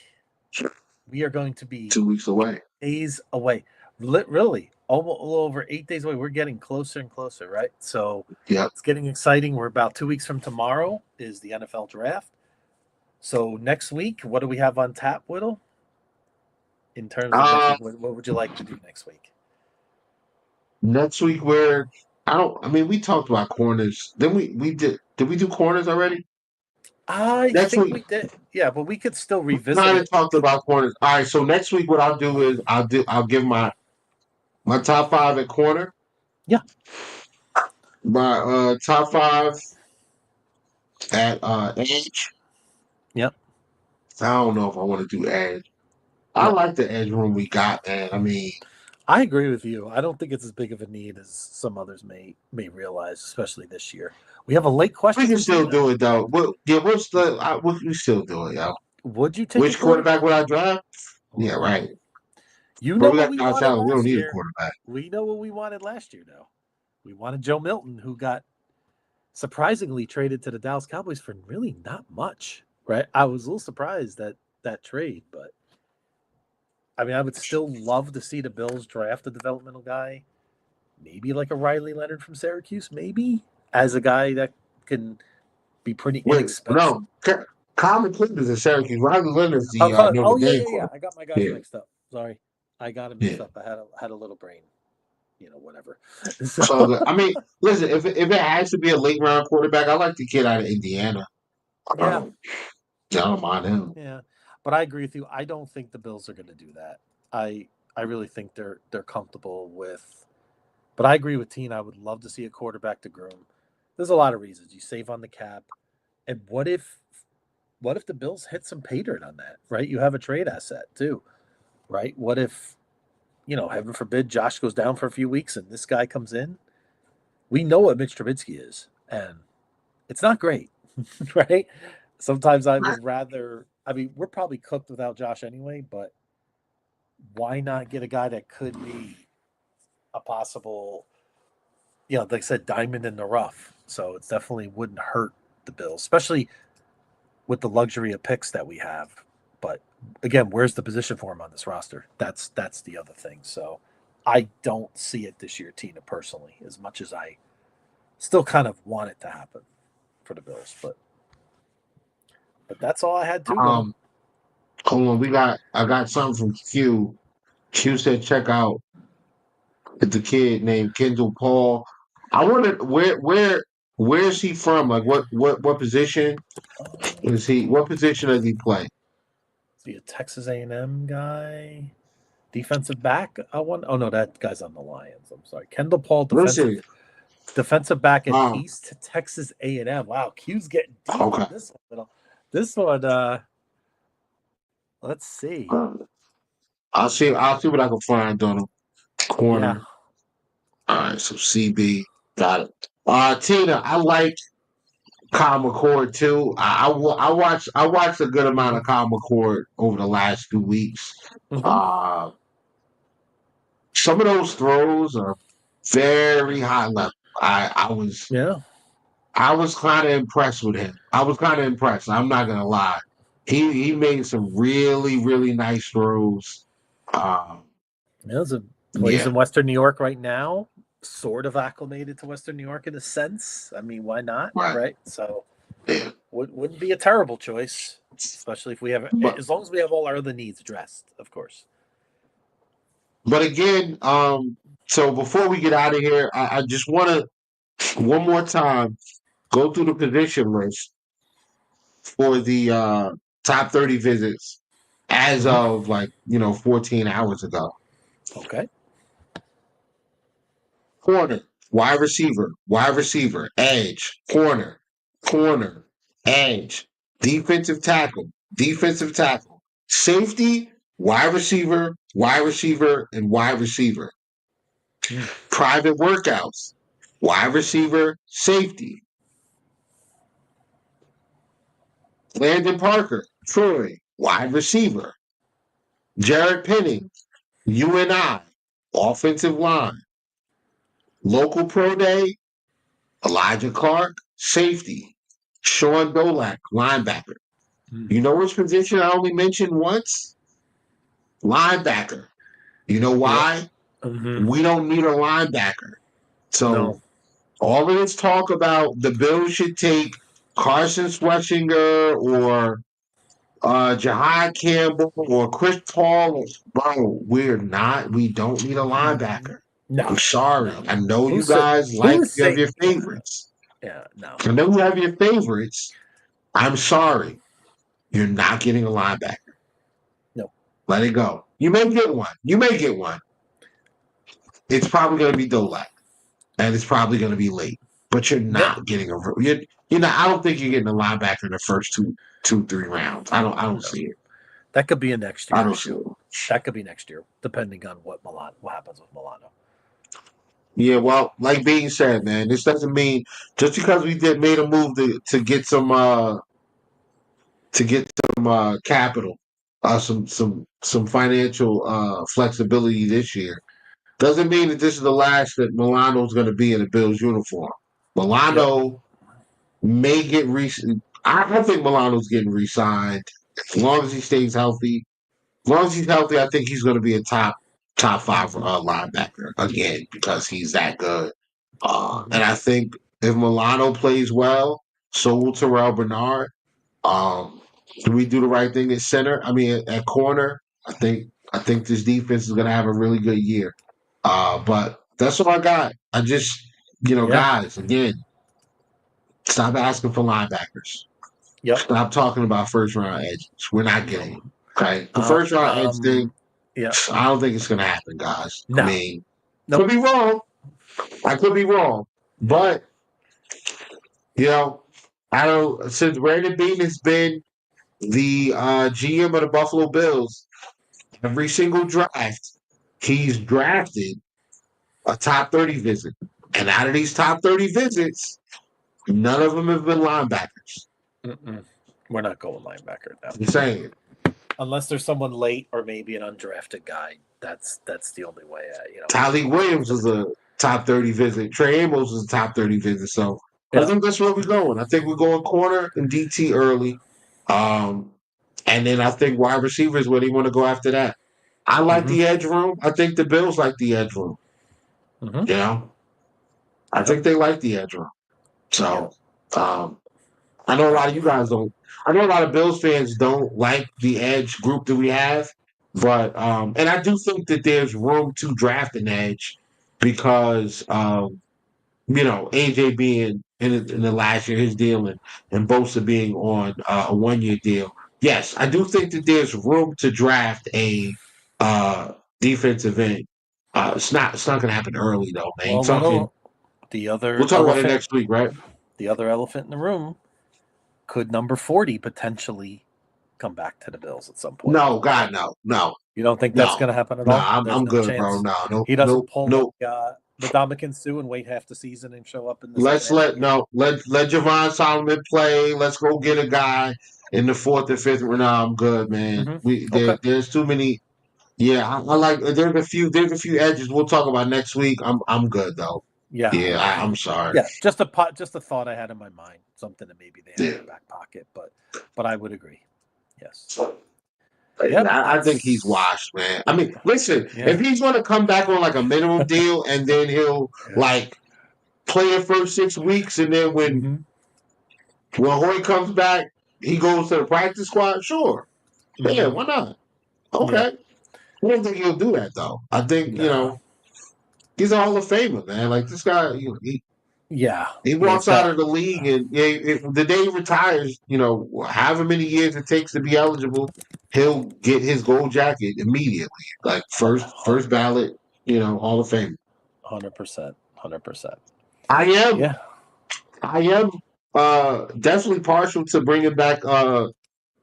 we are going to be 2 weeks away. days away. Really, almost a little over 8 days away. We're getting closer and closer, right? So Yep. it's getting exciting. We're about 2 weeks from tomorrow is the NFL draft. So next week, what do we have on tap, Whittle? In terms of next week, what would you like to do next week? Next week, we talked about corners. Then we did we do corners already? I Next think week, we did. Yeah, but we could still we revisit kind of it. talked about corners. All right, so next week, what I'll do is I'll give my top 5 at corner. Yeah. My top 5 at edge. Yep. I don't know if I want to do edge. I like the edge room we got, man. I mean, I agree with you. I don't think it's as big of a need as some others may realize, especially this year. We have a late question. we can from still Tina. do it though. We still do it, yo. Would you take Which a quarterback? quarterback would I draft? Yeah, right. You But know we what got we Josh wanted Allen. We don't last need a year. quarterback. We know what we wanted last year, though. We wanted Joe Milton, who got surprisingly traded to the Dallas Cowboys for really not much, right? I was a little surprised at that trade, but I mean, I would still love to see the Bills draft a developmental guy, maybe like a Riley Leonard from Syracuse, maybe as a guy that can be pretty Wait, inexpensive. no. Kyle McClendon is in Syracuse. Riley Leonard's the Notre Dame yeah. quarterback. I got my guys Yeah. mixed up. Sorry, I got it Yeah. mixed up. I had a little brain, whatever. So I mean, listen, if it has to be a late round quarterback, I like the kid out of Indiana. Yeah. I don't mind him. Yeah, but I agree with you. I don't think the Bills are going to do that. I really think they're comfortable with. But I agree with Tina. I would love to see a quarterback to groom. There's a lot of reasons. You save on the cap, and what if the Bills hit some pay dirt on that? Right, you have a trade asset too, right? What if, heaven forbid, Josh goes down for a few weeks and this guy comes in? We know what Mitch Trubisky is, and it's not great, right? Sometimes I would rather. I mean, we're probably cooked without Josh anyway, but why not get a guy that could be a possible, like I said, diamond in the rough? So it definitely wouldn't hurt the Bills, especially with the luxury of picks that we have. But again, where's the position for him on this roster? That's the other thing. So I don't see it this year, Tina, personally, as much as I still kind of want it to happen for the Bills. But that's all I had to. Hold on, I got something from Q. Q said check out the kid named Kendall Paul. I wonder where is he from? Like what position is he? What position does he play? Is he a Texas A&M guy? Defensive back? Oh no, that guy's on the Lions. I'm sorry. Kendall Paul, defensive back at East Texas A&M. Wow, Q's getting deep on this one. This one, let's see. I'll see what I can find on him. Corner. Yeah. All right, so CB got it. Tina, I like Kyle McCord too. I watched a good amount of Kyle McCord over the last 2 weeks. Mm-hmm. Some of those throws are very high level. I was kind of impressed with him. I was kind of impressed. I'm not gonna lie. He made some really, really nice throws. Plays in Western New York right now. Sort of acclimated to Western New York in a sense. I mean, why not? Right? So wouldn't be a terrible choice, especially if we have as long as we have all our other needs addressed, of course. But again, so before we get out of here, I just want to one more time, go through the position list for the top 30 visits as of 14 hours ago. Okay. Corner, wide receiver, edge, corner, edge, defensive tackle, safety, wide receiver, and wide receiver. Private workouts, wide receiver, safety. Landon Parker, Troy, wide receiver. Jared Penning, UNI, offensive line. Local Pro Day, Elijah Clark, safety. Sean Dolak, linebacker. You know which position I only mentioned once? Linebacker. You know why? We don't need a linebacker. So all of this talk about the Bills should take Carson Schwarzenegger or Jahad Campbell or Chris Paul, bro, we don't need a linebacker. No. I'm sorry. No. I know you guys you have your favorites. Yeah, no. I know you have your favorites. I'm sorry. You're not getting a linebacker. No. Let it go. You may get one. It's probably going to be Dolak. And it's probably going to be late. But you're not getting I don't think you're getting a linebacker in the first two, 3 rounds. I don't see it. That could be a next year. I don't see it. That could be next year, depending on what happens with Milano. Yeah, well, like being said, man, this doesn't mean just because we made a move to get some capital, some financial flexibility this year, doesn't mean that this is the last that Milano's going to be in a Bills uniform. Milano may get I think Milano's getting re-signed as long as he stays healthy. As long as he's healthy, I think he's going to be a top 5 linebacker again because he's that good. And I think if Milano plays well, so will Terrell Bernard. Do we do the right thing at center? I mean, at corner, I think this defense is going to have a really good year. But that's all I got. I just, guys, again, stop asking for linebackers. Yep. Stop talking about first-round edges. We're not getting them. Okay? The first-round edge thing, I don't think it's going to happen, guys. No. I mean, could be wrong. I could be wrong. But, since Brandon Beane has been the GM of the Buffalo Bills, every single draft, he's drafted a top 30 visit. And out of these top 30 visits, none of them have been linebackers. We're not going linebacker now. I'm saying. Unless there's someone late or maybe an undrafted guy. That's the only way. Tyleek Williams is a top 30 visit. Trey Amos is a top 30 visit. So I think that's where we're going. I think we're going corner and DT early. And then I think wide receiver is where they want to go after that. I like the edge room. I think the Bills like the edge room. I think they like the edge room. So I know a lot of you guys don't. I know a lot of Bills fans don't like the edge group that we have, but and I do think that there's room to draft an edge because AJ being in the last year his deal and Bosa being on a 1-year deal. Yes, I do think that there's room to draft a defensive end. It's not going to happen early though, man. We'll talk about it next week, right? The other elephant in the room. Could number 40 potentially come back to the Bills at some point? No, God, no. You don't think that's going to happen at all? I'm good, chance. Bro. No. He doesn't pull the Dominican Sue and wait half the season and show up in the let Javon Solomon play. Let's go get a guy in the 4th or 5th. No, I'm good, man. There's too many. Yeah, I like. There's a few edges we'll talk about next week. I'm good though. Yeah. I'm sorry. Yeah, just a thought I had in my mind. Something that maybe they have in their back pocket, but I would agree. Yes. I think he's washed, man. I mean, listen, if he's going to come back on like a minimum deal and then he'll like play the first 6 weeks and then when Hoy comes back, he goes to the practice squad, sure. Yeah, why not? Okay. I don't think he'll do that though. I think, he's a Hall of Famer, man. Like this guy, Yeah. He Yeah, walks out of the league, and the day he retires, however many years it takes to be eligible, he'll get his gold jacket immediately, like first ballot, Hall of Fame. 100%. 100%. I am, Yeah. I am, definitely partial to bringing back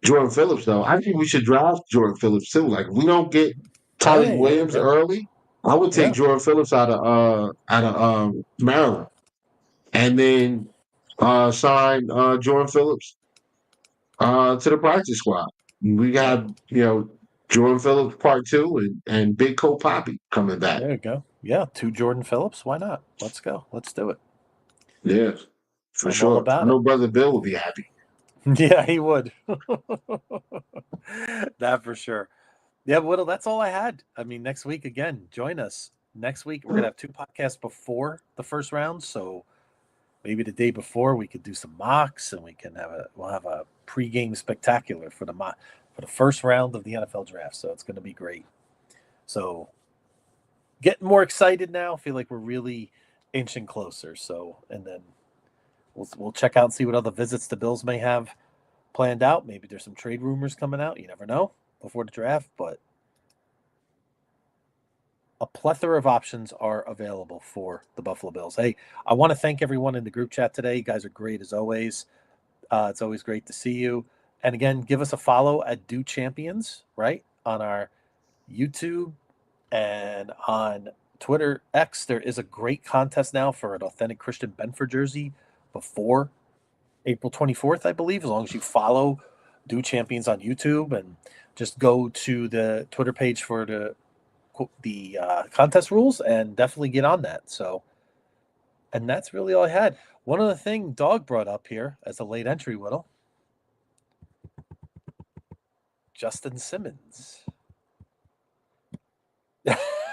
Jordan Phillips, though. I think we should draft Jordan Phillips too. Like, if we don't get Tyler Hey, there you Williams go. early, I would take Yeah. Jordan Phillips out of Maryland, and then sign Jordan Phillips to the practice squad. We got Jordan Phillips Part 2 and Big Coat Poppy coming back. There you go. Yeah, 2 Jordan Phillips. Why not? Let's go. Let's do it. Yeah, for I'm all sure. about I know it. Brother Bill will be happy. Yeah, he would. That for sure. Yeah, well, that's all I had. I mean, next week again, join us. Next week we're gonna have 2 podcasts before the first round, so maybe the day before we could do some mocks, and we'll have a pregame spectacular for the first round of the NFL draft. So it's gonna be great. So getting more excited now. Feel like we're really inching closer. So, and then we'll check out and see what other visits the Bills may have planned out. Maybe there's some trade rumors coming out. You never know before the draft, but a plethora of options are available for the Buffalo Bills. Hey, I want to thank everyone in the group chat today. You guys are great as always. It's always great to see you. And again, give us a follow at Do Champions, right? On our YouTube and on Twitter X. There is a great contest now for an authentic Christian Benford jersey before April 24th, I believe, as long as you follow Do Champions on YouTube and just go to the Twitter page for the contest rules and definitely get on that. So, and that's really all I had. One other thing Dog brought up here as a late entry, Whittle. Justin Simmons.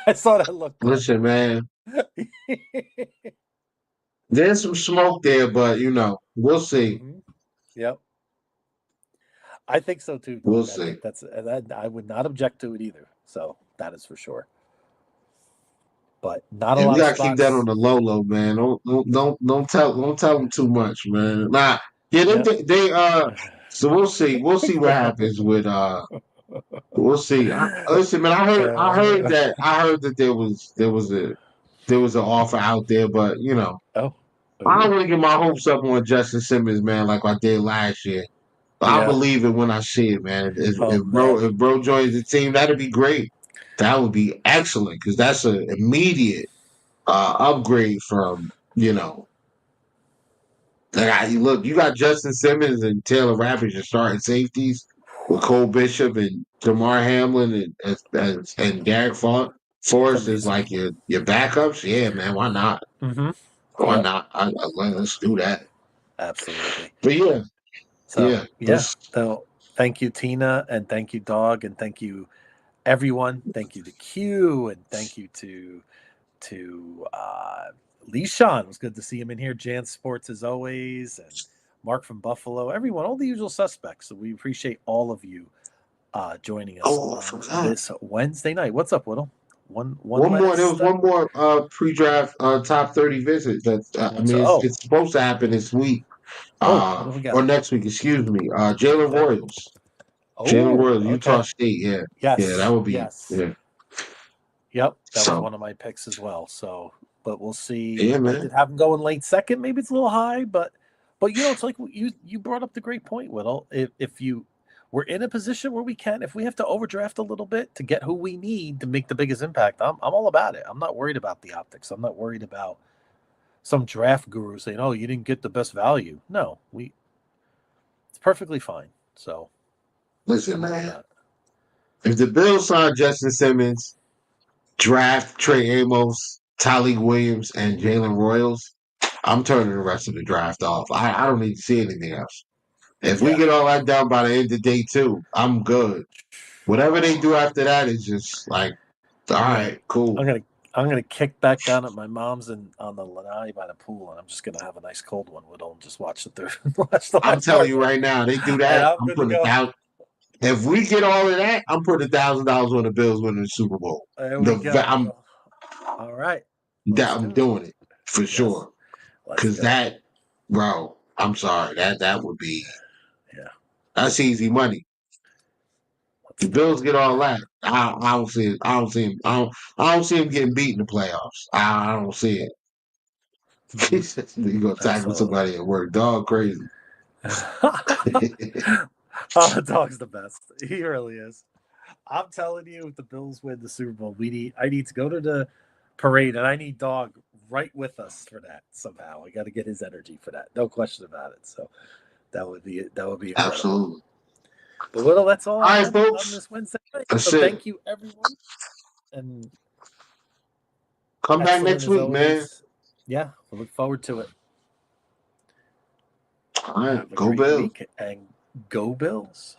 I saw that look. Listen, man, there's some smoke there, but we'll see. Yep. I think so too. We'll I see. think that I would not object to it either. So that is for sure. But not a lot. We gotta of spots. keep that on the low, man. Don't tell them too much, man. Nah, they So we'll see. We'll see what happens with We'll see. Listen, man. I heard that there was an offer out there, but Oh. I don't want to get my hopes up on Justin Simmons, man, like I did last year. I believe it when I see it, man. If bro joins the team, that'd be great. That would be excellent because that's an immediate upgrade from Look, you got Justin Simmons and Taylor Rapp as your starting safeties with Cole Bishop and DeMar Hamlin and Derek Forrest is like your backups. Yeah, man. Why not? Mm-hmm. Why not? Let's do that. Absolutely. But yeah. So, yeah. So thank you, Tina, and thank you, Dog, and thank you, everyone. Thank you to Q, and thank you to Leishan. It was good to see him in here. Jan Sports as always, and Mark from Buffalo. Everyone, all the usual suspects. So we appreciate all of you joining us this Wednesday night. What's up, Whittle? One more. There was one more pre-draft top 30 visit that it's supposed to happen this week. Or next week, excuse me. Jalen Royals. Jalen Royals, Utah State, yeah. Yes. Yeah, that would be yeah. Yep. That was one of my picks as well. So, but we'll see. Yeah, man. I did have him going late second. Maybe it's a little high, but it's like you brought up the great point, Whittle. If we're in a position where we can, if we have to overdraft a little bit to get who we need to make the biggest impact, I'm all about it. I'm not worried about the optics. I'm not worried about some draft guru saying, "Oh, you didn't get the best value." No, it's perfectly fine. So, listen, man. If the Bills sign Justin Simmons, draft Trey Amos, Tyleik Williams, and Jalen Royals, I'm turning the rest of the draft off. I don't need to see anything else. If we get all that done by the end of day 2, I'm good. Whatever they do after that is just like, all right, cool. I'm gonna kick back down at my mom's and on the lanai by the pool, and I'm just gonna have a nice cold one with them and just watch the. I'm telling you right now, they do that. I'm putting $1,000. If we get all of that, I'm putting $1,000 on the Bills winning the Super Bowl. There we go. All right. I'm doing it for sure. Because that, bro, I'm sorry, that would be, Yeah. That's easy money. The Bills get all that. I don't see it. I don't see him. I don't see him getting beat in the playoffs. I don't see it. You gonna tackle somebody at work? Dog crazy. Oh, dog's the best. He really is. I'm telling you, if the Bills win the Super Bowl, I need to go to the parade, and I need Dog right with us for that somehow. I got to get his energy for that. No question about it. So that would be incredible. Absolutely. But well, that's all right, on folks. this Wednesday night. That's so it. Thank you, everyone. And come back next week, man. Yeah, we look forward to it. All right, go Bills. And go Bills.